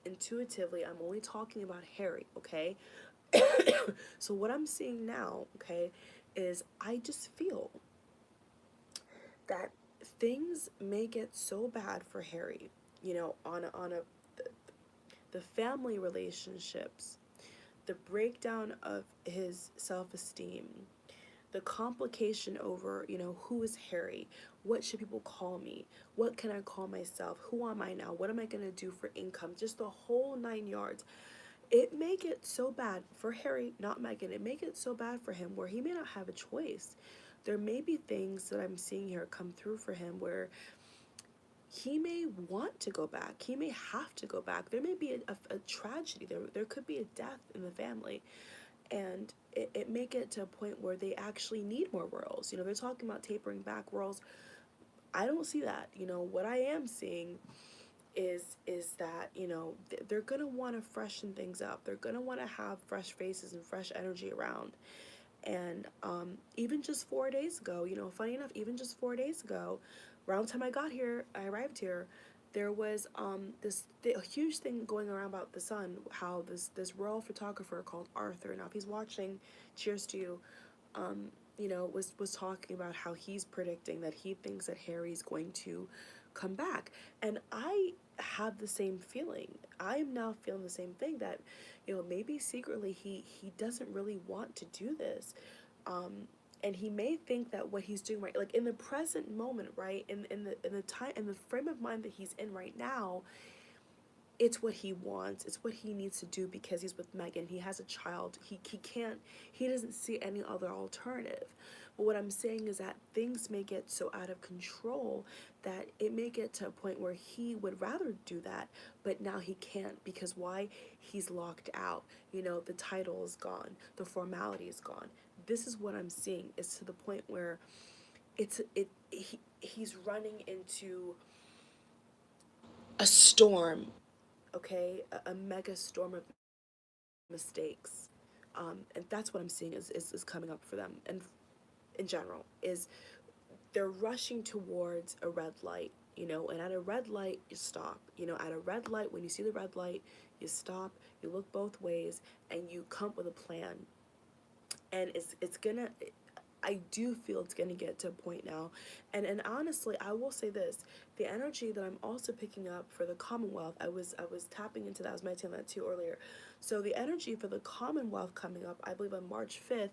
Intuitively, I'm only talking about Harry. Okay. So what I'm seeing now, okay, is I just feel that things may get so bad for Harry, you know, on a the family relationships, the breakdown of his self-esteem, the complication over, you know, who is Harry? What should people call me? What can I call myself? Who am I now? What am I going to do for income? Just the whole nine yards. It may get so bad for Harry, not Meghan. It may get so bad for him where he may not have a choice. There may be things that I'm seeing here come through for him where he may want to go back. He may have to go back. There may be a tragedy. There could be a death in the family. And it may get to a point where they actually need more royals. You know, they're talking about tapering back royals. I don't see that. You know, what I am seeing is that, you know, they're going to want to freshen things up. They're going to want to have fresh faces and fresh energy around. And even just 4 days ago, you know, funny enough, even just 4 days ago, around the time I arrived here, there was a huge thing going around about the Sun, how this royal photographer called Arthur. Now, if he's watching, cheers to you. You know, was talking about how he's predicting that he thinks that Harry's going to come back, and I have the same feeling. I am now feeling the same thing, that, you know, maybe secretly he doesn't really want to do this. And he may think that what he's doing, right, like in the present moment, right, in the time, in the frame of mind that he's in right now, it's what he wants. It's what he needs to do because he's with Meghan. He has a child. He can't, he doesn't see any other alternative. But what I'm saying is that things may get so out of control that it may get to a point where he would rather do that, but now he can't, because why? He's locked out. You know, the title is gone. The formality is gone. This is what I'm seeing, is to the point where he's running into a storm, okay, a mega storm of mistakes. And that's what I'm seeing is coming up for them. And in general, is they're rushing towards a red light, you know, and at a red light, you stop. You know, at a red light, when you see the red light, you stop, you look both ways, and you come up with a plan. And it's gonna, I do feel it's going to get to a point now. And honestly, I will say this, the energy that I'm also picking up for the Commonwealth, I was tapping into that, I was meditating on that too earlier. So the energy for the Commonwealth coming up, I believe on March 5th.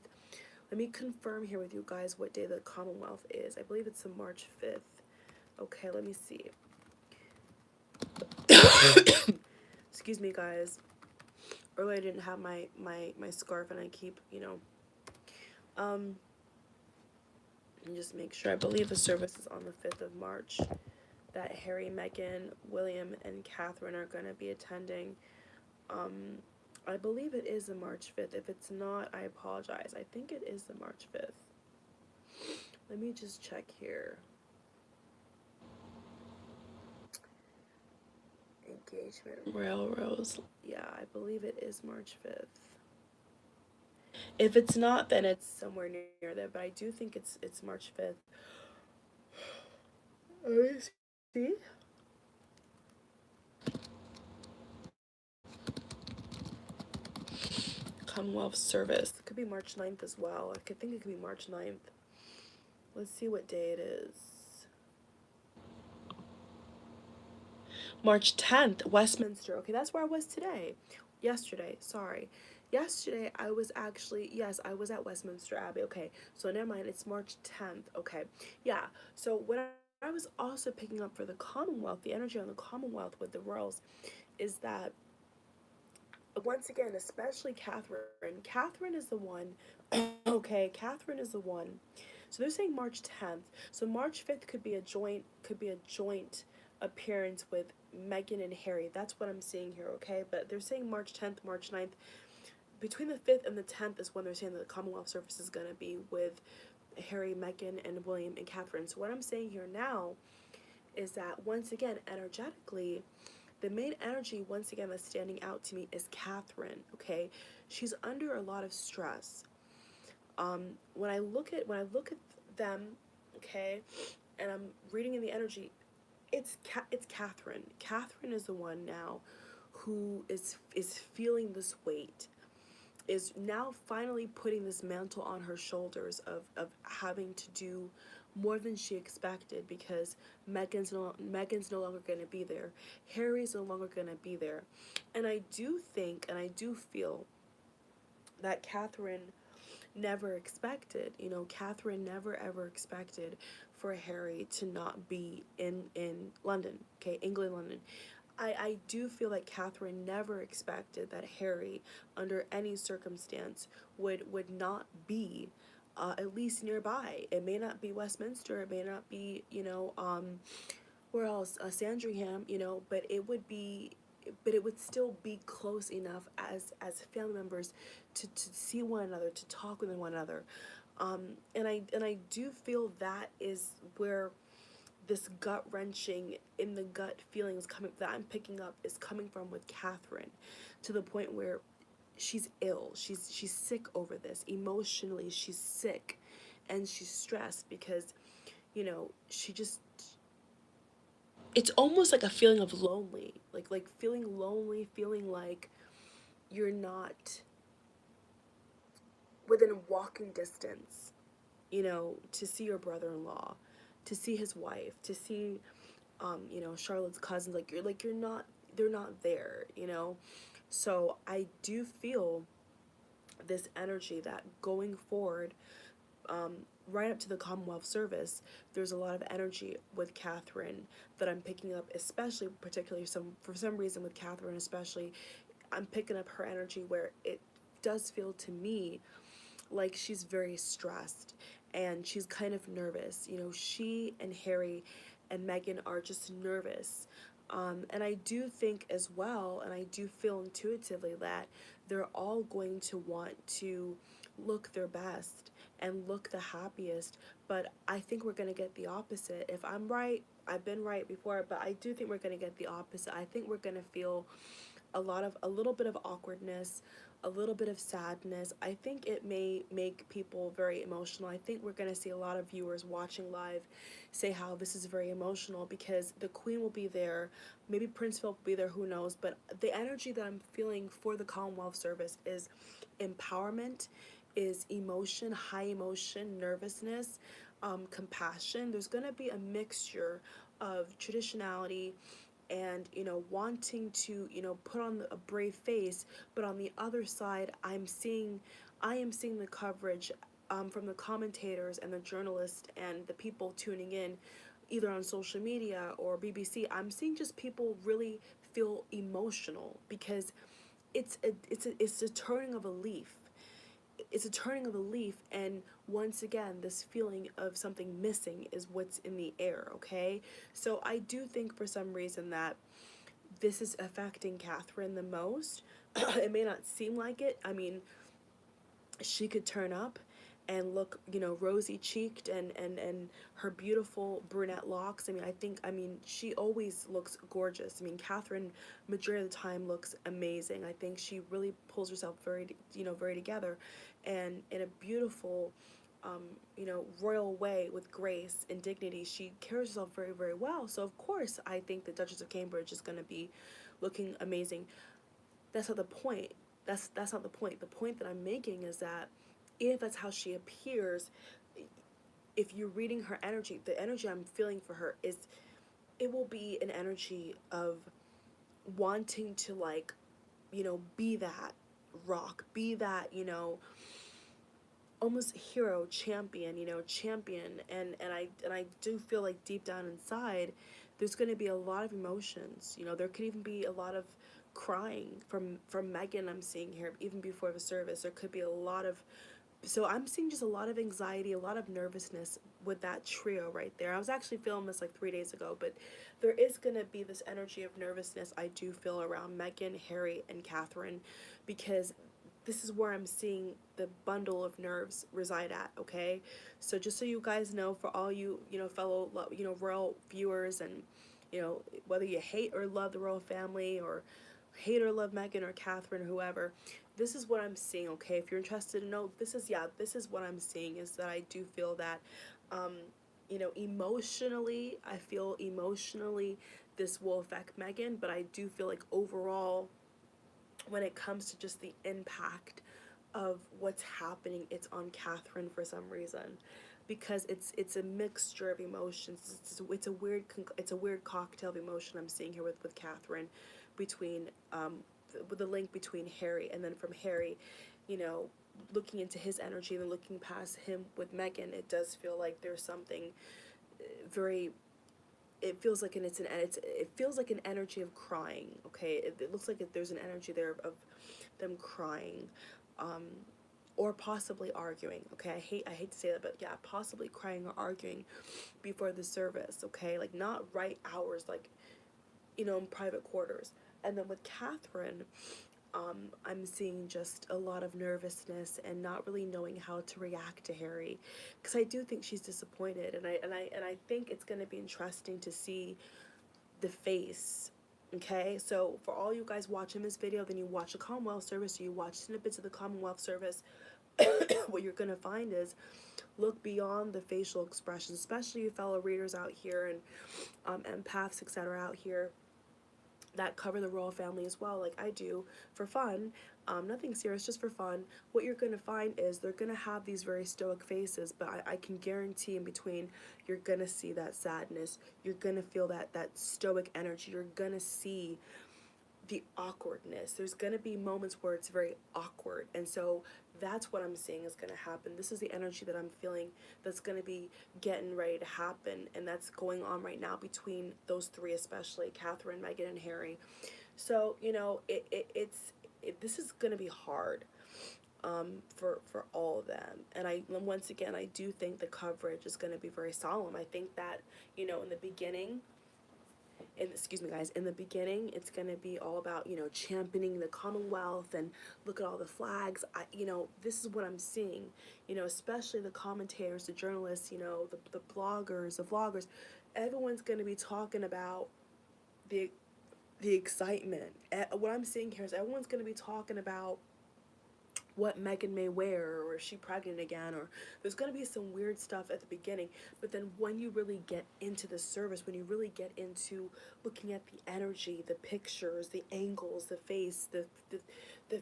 Let me confirm here with you guys what day the Commonwealth is. I believe it's on March 5th. Okay, let me see. Excuse me, guys. Earlier I didn't have my scarf, and I keep, you know, and just make sure. I believe the service is on the 5th of March, that Harry, Meghan, William, and Catherine are going to be attending. I believe it is the March 5th. If it's not, I apologize. I think it is the March 5th. Let me just check here. Engagement Railroads. Yeah, I believe it is March 5th. If it's not, then it's somewhere near there. But I do think it's March 5th. Let me see. Commonwealth service. It could be March 9th as well. I could think it could be March 9th. Let's see what day it is. March 10th, Westminster. Okay, that's where I was today. Yesterday, sorry. Yesterday, I was actually, yes, I was at Westminster Abbey. Okay, so never mind, it's March 10th. Okay, yeah. So what I was also picking up for the Commonwealth, the energy on the Commonwealth with the royals, is that once again, especially Catherine. Catherine is the one. Okay, Catherine is the one. So they're saying March 10th. So March 5th could be a joint appearance with Meghan and Harry. That's what I'm seeing here, okay? But they're saying March 10th, March 9th. Between the 5th and the 10th is when they're saying that the Commonwealth service is going to be with Harry, Meghan, and William and Catherine. So what I'm saying here now is that once again, energetically, the main energy once again that's standing out to me is Catherine. Okay, she's under a lot of stress. When I look at them, okay, and I'm reading in the energy, it's Catherine. Catherine is the one now who is feeling this weight, is now finally putting this mantle on her shoulders of having to do more than she expected, because Meghan's no longer going to be there. Harry's no longer going to be there. And I do think and I do feel that Catherine never expected, Catherine never ever expected for Harry to not be in London, okay, England, London. I do feel like Catherine never expected that Harry, under any circumstance, would not be at least nearby. It may not be Westminster, it may not be, where else? Sandringham, but it would still be close enough as family members to see one another, to talk with one another. And I do feel that is where this gut wrenching in the gut feelings coming that I'm picking up is coming from with Catherine, to the point where she's ill. She's sick over this. Emotionally, she's sick, and she's stressed because, she just, it's almost like a feeling of lonely, like feeling lonely, feeling like you're not within walking distance, to see your brother-in-law, to see his wife, to see Charlotte's cousins, you're not, they're not there, So I do feel this energy that going forward, right up to the Commonwealth service, there's a lot of energy with Catherine that I'm picking up, especially particularly for some reason with Catherine especially, I'm picking up her energy where it does feel to me like she's very stressed and she's kind of nervous. She and Harry and Meghan are just nervous. And I do think as well, and I do feel intuitively that they're all going to want to look their best and look the happiest. But I think we're going to get the opposite. If I'm right, I've been right before, but I do think we're going to get the opposite. I think we're going to feel a little bit of awkwardness, a little bit of sadness. I think it may make people very emotional. I think we're going to see a lot of viewers watching live say how this is very emotional because the Queen will be there, maybe Prince Philip will be there, who knows, but the energy that I'm feeling for the Commonwealth service is empowerment, is emotion, high emotion, nervousness, compassion. There's going to be a mixture of traditionality and wanting to put on a brave face, but on the other side I am seeing the coverage, from the commentators and the journalists and the people tuning in either on social media or BBC. I'm seeing just people really feel emotional because it's a turning of a leaf. It's a turning of a leaf, and once again this feeling of something missing is what's in the air, okay? So I do think for some reason that this is affecting Catherine the most. It may not seem like it. I mean, she could turn up and look, rosy cheeked, and her beautiful brunette locks. I mean, she always looks gorgeous. I mean, Catherine, majority of the time, looks amazing. I think she really pulls herself very together. and in a beautiful, royal way with grace and dignity. She carries herself very, very well. So of course, I think the Duchess of Cambridge is going to be looking amazing. That's not the point. That's not the point. The point that I'm making is that if that's how she appears, if you're reading her energy, the energy I'm feeling for her is, it will be an energy of wanting to, like, be that rock, be that, almost hero, champion, champion. And I do feel like deep down inside there's going to be a lot of emotions. There could even be a lot of crying from Meghan. I'm seeing here, even before the service, there could be a lot of, so I'm seeing just a lot of anxiety, a lot of nervousness with that trio right there. I was actually feeling this like 3 days ago, but there is going to be this energy of nervousness I do feel around Meghan, Harry, and Catherine, because this is where I'm seeing the bundle of nerves reside at, okay? So just so you guys know, for all you, fellow, royal viewers, and, whether you hate or love the royal family, or hate or love Meghan or Catherine, or whoever, this is what I'm seeing, okay? If you're interested to know, this is what I'm seeing, is that I do feel that, emotionally, I feel emotionally this will affect Meghan, but I do feel like overall, when it comes to just the impact of what's happening, it's on Catherine for some reason, because it's a mixture of emotions. It's a weird cocktail of emotion I'm seeing here with Catherine, between with the link between Harry, and then from Harry, you know, looking into his energy and then looking past him with Meghan, it does feel like there's something very, it feels like it feels like an energy of crying. Okay, it looks like there's an energy there of them crying, um, or possibly arguing. Okay, I hate to say that, but yeah, possibly crying or arguing before the service. Okay, like not right hours, like, in private quarters. And then with Catherine, I'm seeing just a lot of nervousness and not really knowing how to react to Harry, because I do think she's disappointed, and I think it's going to be interesting to see the face. Okay, so for all you guys watching this video, then you watch the Commonwealth service, or you watch snippets of the Commonwealth service, what you're going to find is, look beyond the facial expressions, especially you fellow readers out here, and empaths, etc. out here that cover the royal family as well, like I do, for fun, nothing serious, just for fun. What you're gonna find is they're gonna have these very stoic faces, but I can guarantee in between, you're gonna see that sadness, you're gonna feel that stoic energy, you're gonna see the awkwardness. There's gonna be moments where it's very awkward, and so that's what I'm seeing is gonna happen. This is the energy that I'm feeling that's gonna be getting ready to happen, and that's going on right now between those three, especially Catherine, Meghan, and Harry. So this is gonna be hard, for all of them. And once again, I do think the coverage is gonna be very solemn. I think that, in the beginning, excuse me guys, in the beginning, it's going to be all about, championing the Commonwealth, and look at all the flags. This is what I'm seeing, especially the commentators, the journalists, the bloggers, the vloggers. Everyone's going to be talking about the excitement. What I'm seeing here is everyone's going to be talking about what Meghan may wear, or is she pregnant again, or there's going to be some weird stuff at the beginning. But then when you really get into the service, when you really get into looking at the energy, the pictures, the angles, the face, the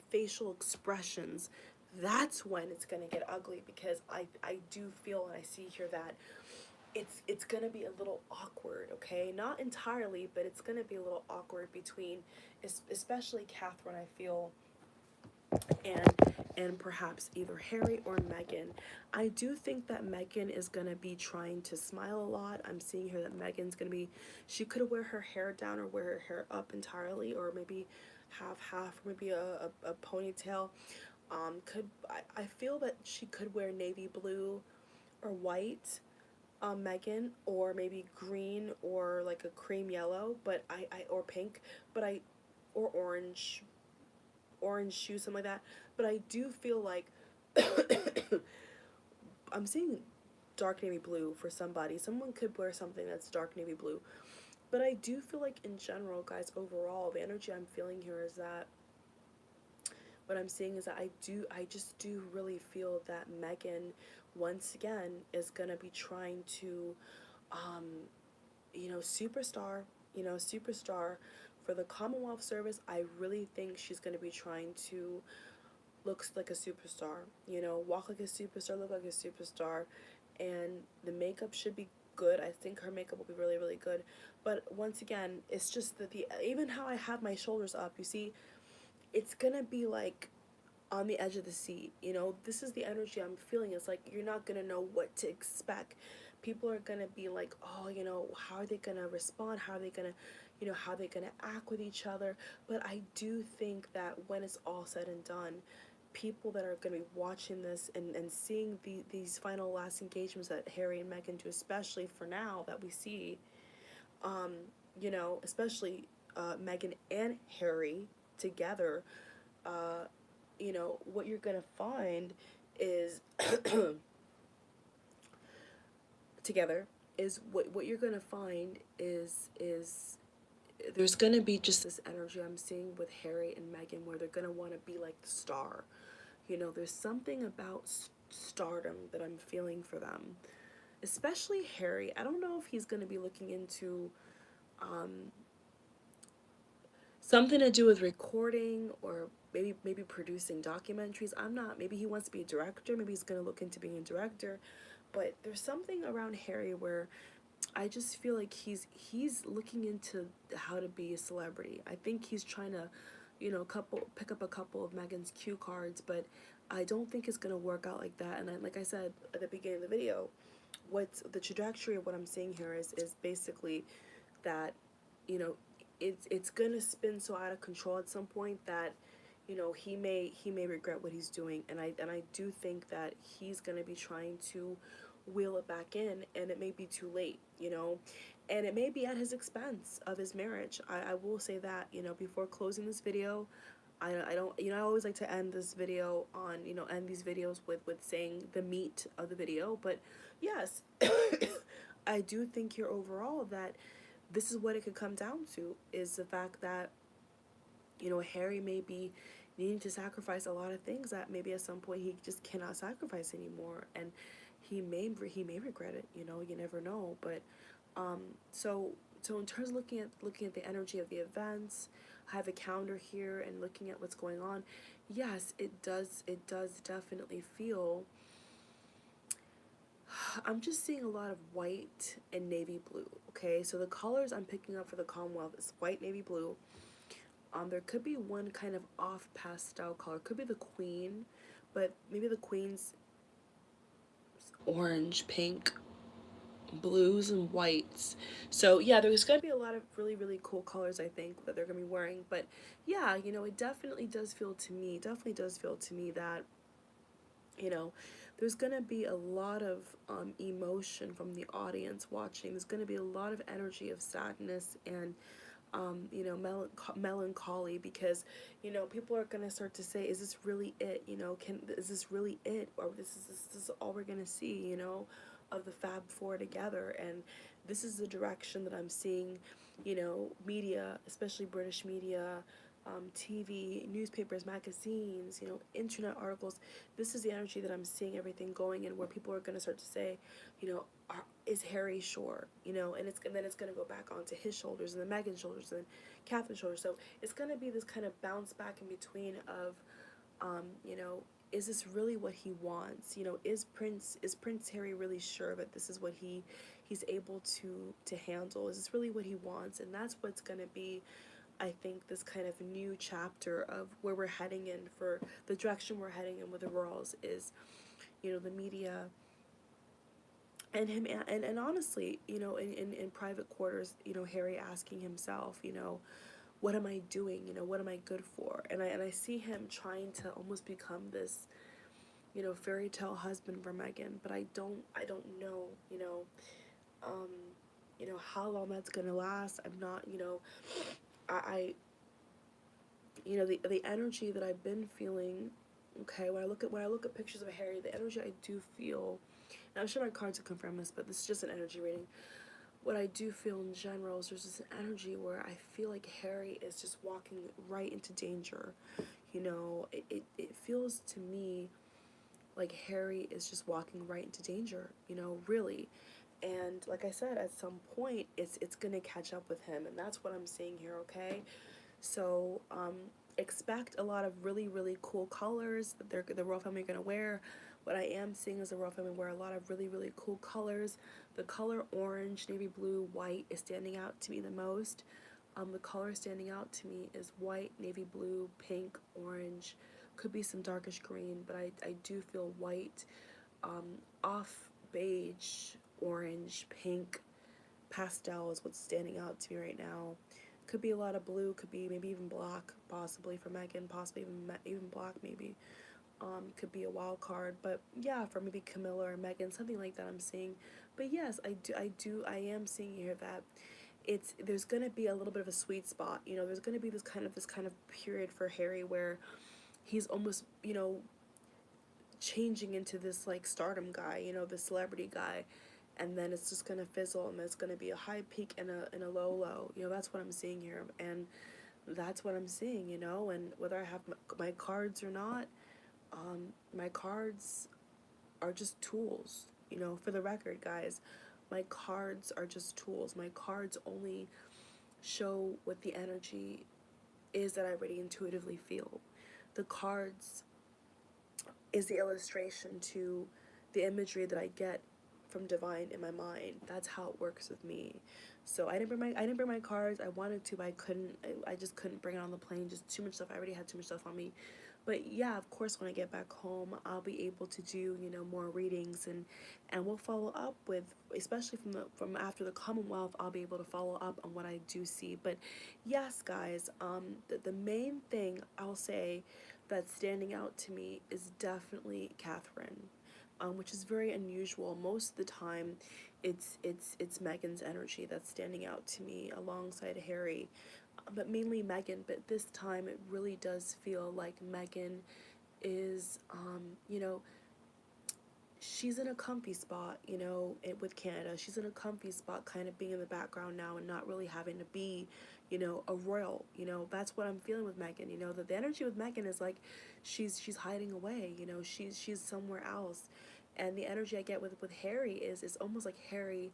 facial expressions, that's when it's going to get ugly, because I do feel, and I see here, that it's going to be a little awkward, okay? Not entirely, but it's going to be a little awkward between, especially Catherine, I feel, and perhaps either Harry or Meghan. I do think that Meghan is going to be trying to smile a lot. I'm seeing here that Meghan's going to be, she could wear her hair down or wear her hair up entirely, or maybe half, maybe a ponytail. I feel that she could wear navy blue or white, Meghan, or maybe green, or like a cream yellow, but or pink, but or orange shoes, something like that. But I do feel like I'm seeing dark navy blue for somebody. Someone could wear something that's dark navy blue. But I do feel like in general, guys, overall, the energy I'm feeling here is that what I'm saying is that I just do really feel that Meghan, once again, is gonna be trying to, um, superstar, superstar for the Commonwealth service. I really think she's gonna be trying to looks like a superstar, walk like a superstar, look like a superstar, and the makeup should be good. I think her makeup will be really, really good. But once again, it's just that the even how I have my shoulders up, you see, it's gonna be like on the edge of the seat. This is the energy I'm feeling. It's like you're not gonna know what to expect. People are gonna be like, oh, how are they gonna respond? How are they gonna, how are they gonna act with each other? But I do think that when it's all said and done, people that are going to be watching this and seeing these final last engagements that Harry and Meghan do, especially for now that we see, um, especially Meghan and Harry together, uh, what you're going to find is together is what you're going to find is there's going to be just this energy I'm seeing with Harry and Meghan where they're going to want to be like the star. There's something about stardom that I'm feeling for them, especially Harry. I don't know if he's going to be looking into um, something to do with recording or maybe producing documentaries. I'm not. Maybe he wants to be a director. Maybe he's going to look into being a director. But there's something around Harry where I just feel like he's looking into how to be a celebrity. I think he's trying to, pick up a couple of Meghan's cue cards, but I don't think it's gonna work out like that. And like I said at the beginning of the video, what's the trajectory of what I'm seeing here is basically that, you know, it's gonna spin so out of control at some point that, he may regret what he's doing, and I do think that he's gonna be trying to wheel it back in, and it may be too late, and it may be at his expense of his marriage. I will say that, before closing this video, I don't, I always like to end this video on, end these videos with saying the meat of the video, but yes, I do think here overall that this is what it could come down to, is the fact that, Harry may be needing to sacrifice a lot of things that maybe at some point he just cannot sacrifice anymore, and he may regret it. You never know. But um, so in terms of looking at the energy of the events, I have a calendar here and looking at what's going on. Yes, it does definitely feel. I'm just seeing a lot of white and navy blue. Okay, so the colors I'm picking up for the Commonwealth is white, navy blue. There could be one kind of off pastel color. Could be the queen, but maybe the queen's orange, pink, blues, and whites. So yeah, there's gonna be a lot of really, really cool colors, I think, that they're gonna be wearing. But yeah, it definitely does feel to me that, you know, there's gonna be a lot of emotion from the audience watching. There's gonna be a lot of energy of sadness and melancholy, because people are gonna start to say, is this really it? Is this really it, or this is all we're gonna see, of the Fab Four together? And this is the direction that I'm seeing, media, especially British media, TV, newspapers, magazines, internet articles. This is the energy that I'm seeing everything going in, where people are going to start to say, is Harry sure? And then it's going to go back onto his shoulders, and then Meghan's shoulders, and then Catherine's shoulders. So it's going to be this kind of bounce back in between of, is this really what he wants? Is Prince Harry really sure that this is what he's able to handle? Is this really what he wants? And that's what's going to be, I think, this kind of new chapter of where we're heading in, for the direction we're heading in with the royals, is, the media and him, and honestly, in private quarters, Harry asking himself, what am I doing? What am I good for? And I see him trying to almost become this, fairy tale husband for Meghan, but I don't know, um, how long that's gonna last. I'm not, I the energy that I've been feeling, okay, when I look at pictures of Harry, the energy I do feel, and I'm sure my cards will confirm this, but this is just an energy reading. What I do feel in general is there's this energy where I feel like Harry is just walking right into danger. It feels to me like Harry is just walking right into danger, really. And like I said, at some point it's gonna catch up with him, and that's what I'm seeing here, okay? So expect a lot of really, really cool colors that the royal family are gonna wear. What I am seeing is the royal family wear a lot of really, really cool colors. The color orange, navy blue, white is standing out to me the most. The color standing out to me is white, navy blue, pink, orange. Could be some darkish green, but I do feel white, off beige, orange, pink, pastel is what's standing out to me right now. Could be a lot of blue, could be maybe even black, possibly for Meghan, possibly even black maybe. Could be a wild card, but yeah, for maybe Camilla or Meghan, something like that I'm seeing. But yes, I am seeing here that there's gonna be a little bit of a sweet spot. There's gonna be this kind of period for Harry where he's almost, changing into this like stardom guy, this celebrity guy, and then it's just gonna fizzle, and there's gonna be a high peak and a low low. That's what I'm seeing here, and that's what I'm seeing. And whether I have my cards or not, my cards are just tools. For the record, guys, my cards are just tools. My cards only show what the energy is that I already intuitively feel. The cards is the illustration to the imagery that I get from divine in my mind. That's how it works with me. So I didn't bring my cards. I wanted to, but I couldn't. I just couldn't bring it on the plane. Just too much stuff. I already had too much stuff on me. But yeah, of course, when I get back home, I'll be able to do more readings, and we'll follow up with, especially from after the Commonwealth. I'll be able to follow up on what I do see. But yes, guys, the main thing I'll say that's standing out to me is definitely Catherine, which is very unusual. Most of the time, it's Meghan's energy that's standing out to me alongside Harry, but mainly Meghan. But this time, it really does feel like Meghan is, she's in a comfy spot, with Canada. She's in a comfy spot, kind of being in the background now and not really having to be, a royal. That's what I'm feeling with Meghan. That the energy with Meghan is like she's hiding away. She's somewhere else, and the energy I get with Harry is almost like Harry.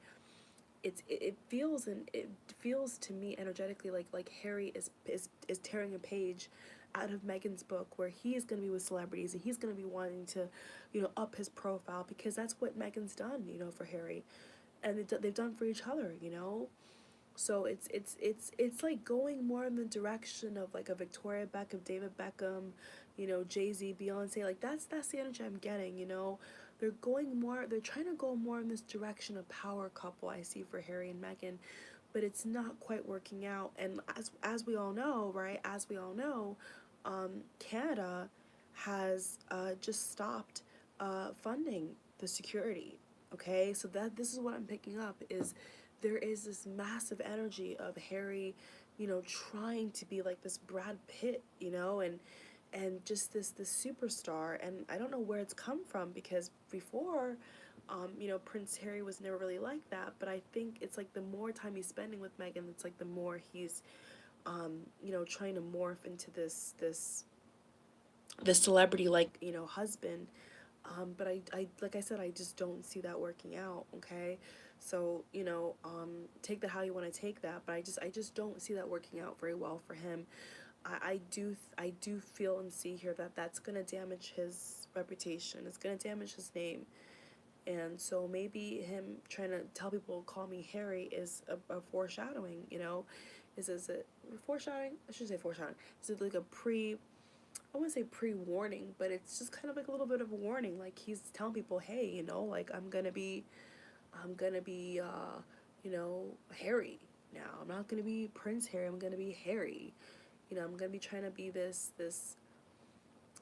It feels to me energetically like Harry is tearing a page out of Meghan's book, where he is going to be with celebrities, and he's going to be wanting to, up his profile, because that's what Meghan's done, for Harry, and they've done for each other. So it's like going more in the direction of like a Victoria Beckham, David Beckham, Jay-Z, Beyonce. Like that's the energy I'm getting. They're trying to go more in this direction of power couple I see for Harry and Meghan, but it's not quite working out. And as we all know, right? As we all know, Canada has just stopped funding the security. Okay, so this is what I'm picking up is there is this massive energy of Harry, trying to be like this Brad Pitt, and just this superstar. And I don't know where it's come from, because before, Prince Harry was never really like that. But I think it's like the more time he's spending with Meghan, it's like the more he's, trying to morph into this celebrity like, husband. But I like I said, I just don't see that working out. Okay, so take that how you want to take that, but I just don't see that working out very well for him. I do feel and see here that that's gonna damage his reputation. It's gonna damage his name, and so maybe him trying to tell people call me Harry is a foreshadowing. Is it foreshadowing? I should say foreshadowing. Is it like a I wouldn't say pre-warning, but it's just kind of like a little bit of a warning. Like he's telling people, hey, like I'm gonna be, Harry now. I'm not gonna be Prince Harry. I'm gonna be Harry. I'm gonna be trying to be this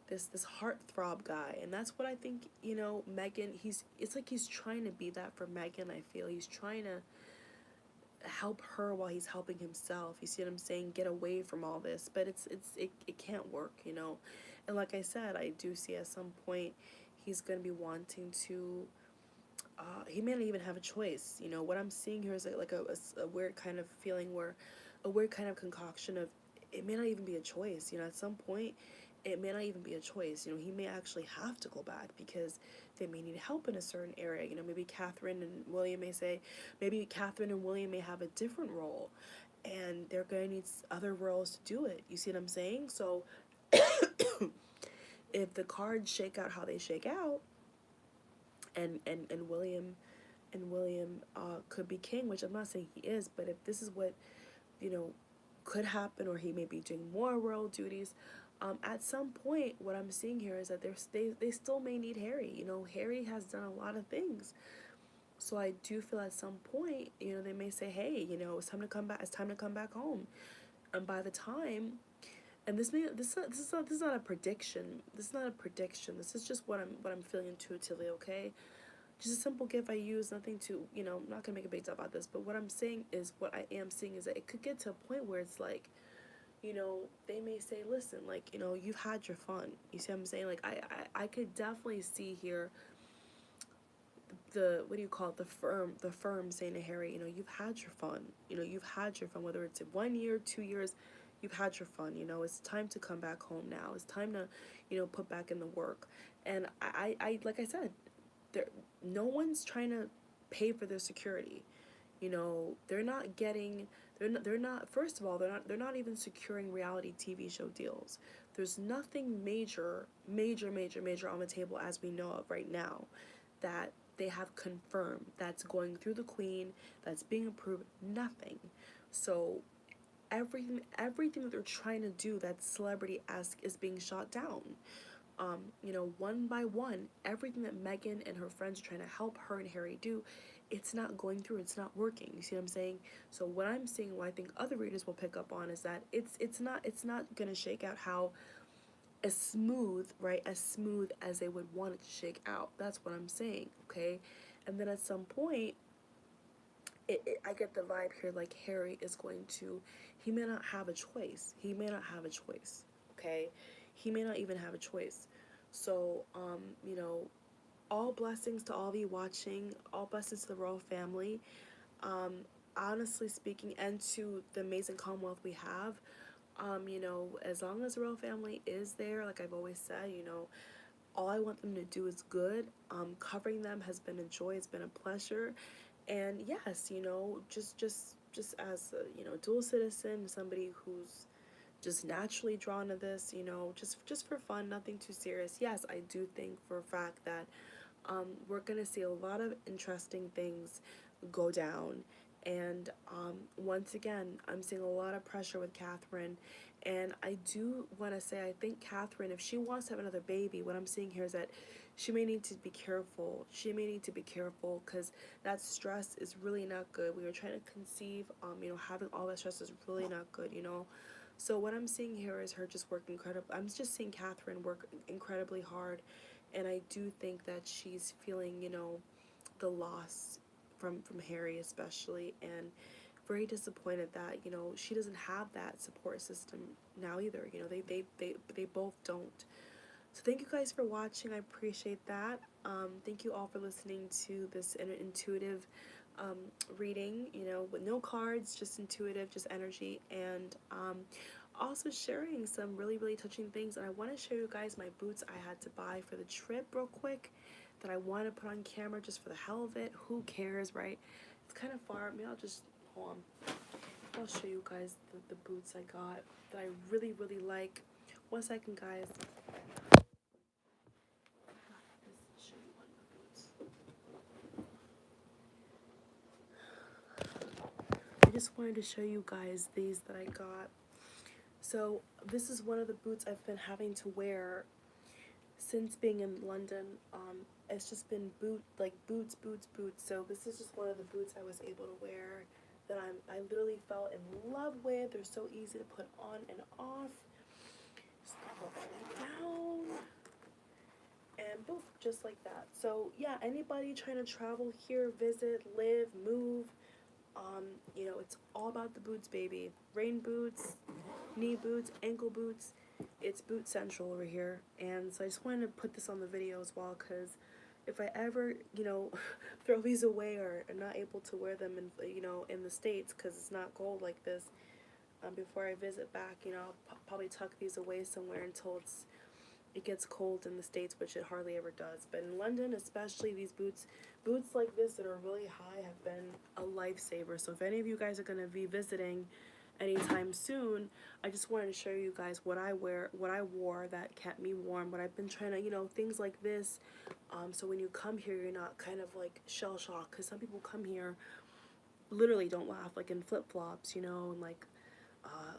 heartthrob guy, and that's what I think. Meghan. It's like he's trying to be that for Meghan. I feel he's trying to help her while he's helping himself. You see what I'm saying? Get away from all this, but it can't work. And like I said, I do see at some point he's gonna be wanting to. He may not even have a choice. What I'm seeing here is like a weird kind of feeling, where a weird kind of concoction of it may not even be a choice. At some point it may not even be a choice. You know, he may actually have to go back because they may need help in a certain area. You know, maybe Catherine and William may say, maybe Catherine and William may have a different role, and they're going to need other roles to do it. You see what I'm saying? So if the cards shake out how they shake out, and William could be king, which I'm not saying he is, but if this is what, you know, could happen, or he may be doing more royal duties, at some point, what I'm seeing here is that they still may need Harry. You know, Harry has done a lot of things. So I do feel at some point, you know, they may say, hey, you know, it's time to come back. It's time to come back home. And by the time, and this is not a prediction. This is not a prediction. This is just what I'm feeling intuitively. Okay, just a simple gift I use. Nothing to, you know, I'm not gonna make a big deal about this. But what I'm saying is, what I am seeing is that it could get to a point where it's like, you know, they may say, listen, like, you know, you've had your fun. You see what I'm saying? Like, I could definitely see here the, what do you call it, the firm saying to Harry, you know, you've had your fun. You know, you've had your fun, whether it's 1 year, 2 years, you've had your fun. You know, it's time to come back home now. It's time to, you know, put back in the work. And I like I said, there, no one's trying to pay for their security. You know, they're not getting, they're not, first of all, they're not even securing reality TV show deals. There's nothing major on the table as we know of right now that they have confirmed that's going through the Queen, that's being approved. Nothing. So everything that they're trying to do that's celebrity-esque is being shot down. You know, one by one, everything that Meghan and her friends are trying to help her and Harry do, it's not going through, it's not working. You see what I'm saying? So what I'm seeing, what I think other readers will pick up on, is that it's not gonna shake out how as smooth, right, as smooth as they would want it to shake out. That's what I'm saying, okay? And then at some point, I get the vibe here like Harry is going to, he may not have a choice. He may not have a choice, okay? He may not even have a choice. So, you know, all blessings to all of you watching, all blessings to the royal family. Honestly speaking, and to the amazing Commonwealth we have, you know, as long as the royal family is there, like I've always said, you know, all I want them to do is good. Covering them has been a joy, it's been a pleasure. And yes, you know, just as a, you know, dual citizen, somebody who's just naturally drawn to this, you know, just for fun, nothing too serious. Yes, I do think for a fact that we're gonna see a lot of interesting things go down. And once again, I'm seeing a lot of pressure with Catherine. And I do want to say, I think Catherine, if she wants to have another baby, what I'm seeing here is that she may need to be careful. She may need to be careful because that stress is really not good. When you're trying to conceive, you know, having all that stress is really not good, you know. So what I'm seeing here is her just work incredible. I'm just seeing Catherine work incredibly hard. And I do think that she's feeling, you know, the loss from Harry especially, and very disappointed that, you know, she doesn't have that support system now either. You know, they both don't. So thank you guys for watching. I appreciate that. Thank you all for listening to this intuitive reading, you know, with no cards, just intuitive, just energy, and also sharing some really touching things. And I want to show you guys my boots I had to buy for the trip real quick that I want to put on camera just for the hell of it. Who cares, right? It's kind of far. Maybe I'll just, hold on. I'll show you guys the boots I got that I really like. 1 second, guys. Show you one of the boots. I just wanted to show you guys these that I got. So this is one of the boots I've been having to wear since being in London. It's just been boots. So this is just one of the boots I was able to wear that I literally fell in love with. They're so easy to put on and off. Just put that down, and boom, just like that. So yeah, anybody trying to travel here, visit, live, move, you know, it's all about the boots, baby. Rain boots, knee boots, ankle boots. It's boot central over here. And so I just wanted to put this on the video as well, because if I ever, you know, throw these away or am not able to wear them in, you know, in the States, because it's not gold like this, before I visit back, you know, I'll probably tuck these away somewhere until it's it gets cold in the States, which it hardly ever does. But in London, especially, these boots like this that are really high have been a lifesaver. So if any of you guys are going to be visiting anytime soon, I just wanted to show you guys what I wore that kept me warm, what I've been trying to, you know, things like this. So when you come here, you're not kind of like shell shocked, because some people come here, literally don't laugh, like in flip-flops, you know, and like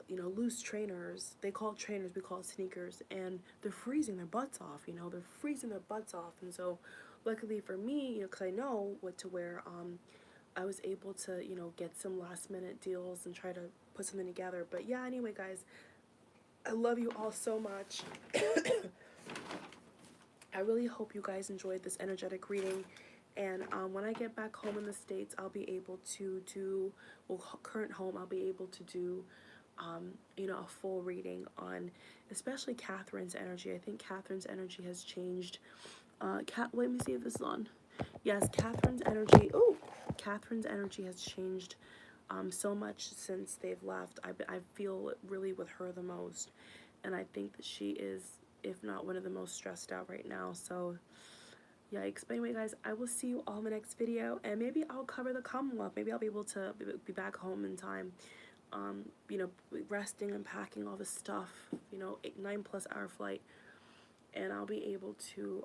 you know, loose trainers. They call it trainers, we call it sneakers, and they're freezing their butts off, you know, they're freezing their butts off. And so luckily for me, you know, because I know what to wear, I was able to, you know, get some last minute deals and try to put something together. But yeah, anyway guys, I love you all so much. I really hope you guys enjoyed this energetic reading. And when I get back home in the States, I'll be able to do, well, current home, I'll be able to do, you know, a full reading on, especially Catherine's energy. I think Catherine's energy has changed. Let me see if this is on. Yes, Catherine's energy. Oh, Catherine's energy has changed so much since they've left. I feel really with her the most. And I think that she is, if not one of the most stressed out right now. So yikes. But anyway guys, I will see you all in the next video, and maybe I'll cover the Commonwealth. Maybe I'll be able to be back home in time, you know, resting and packing all the stuff, you know, 9+ hour flight, and I'll be able to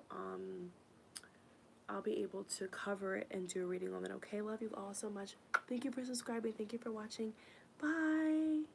cover it and do a reading on it. Okay, love you all so much. Thank you for subscribing. Thank you for watching. Bye.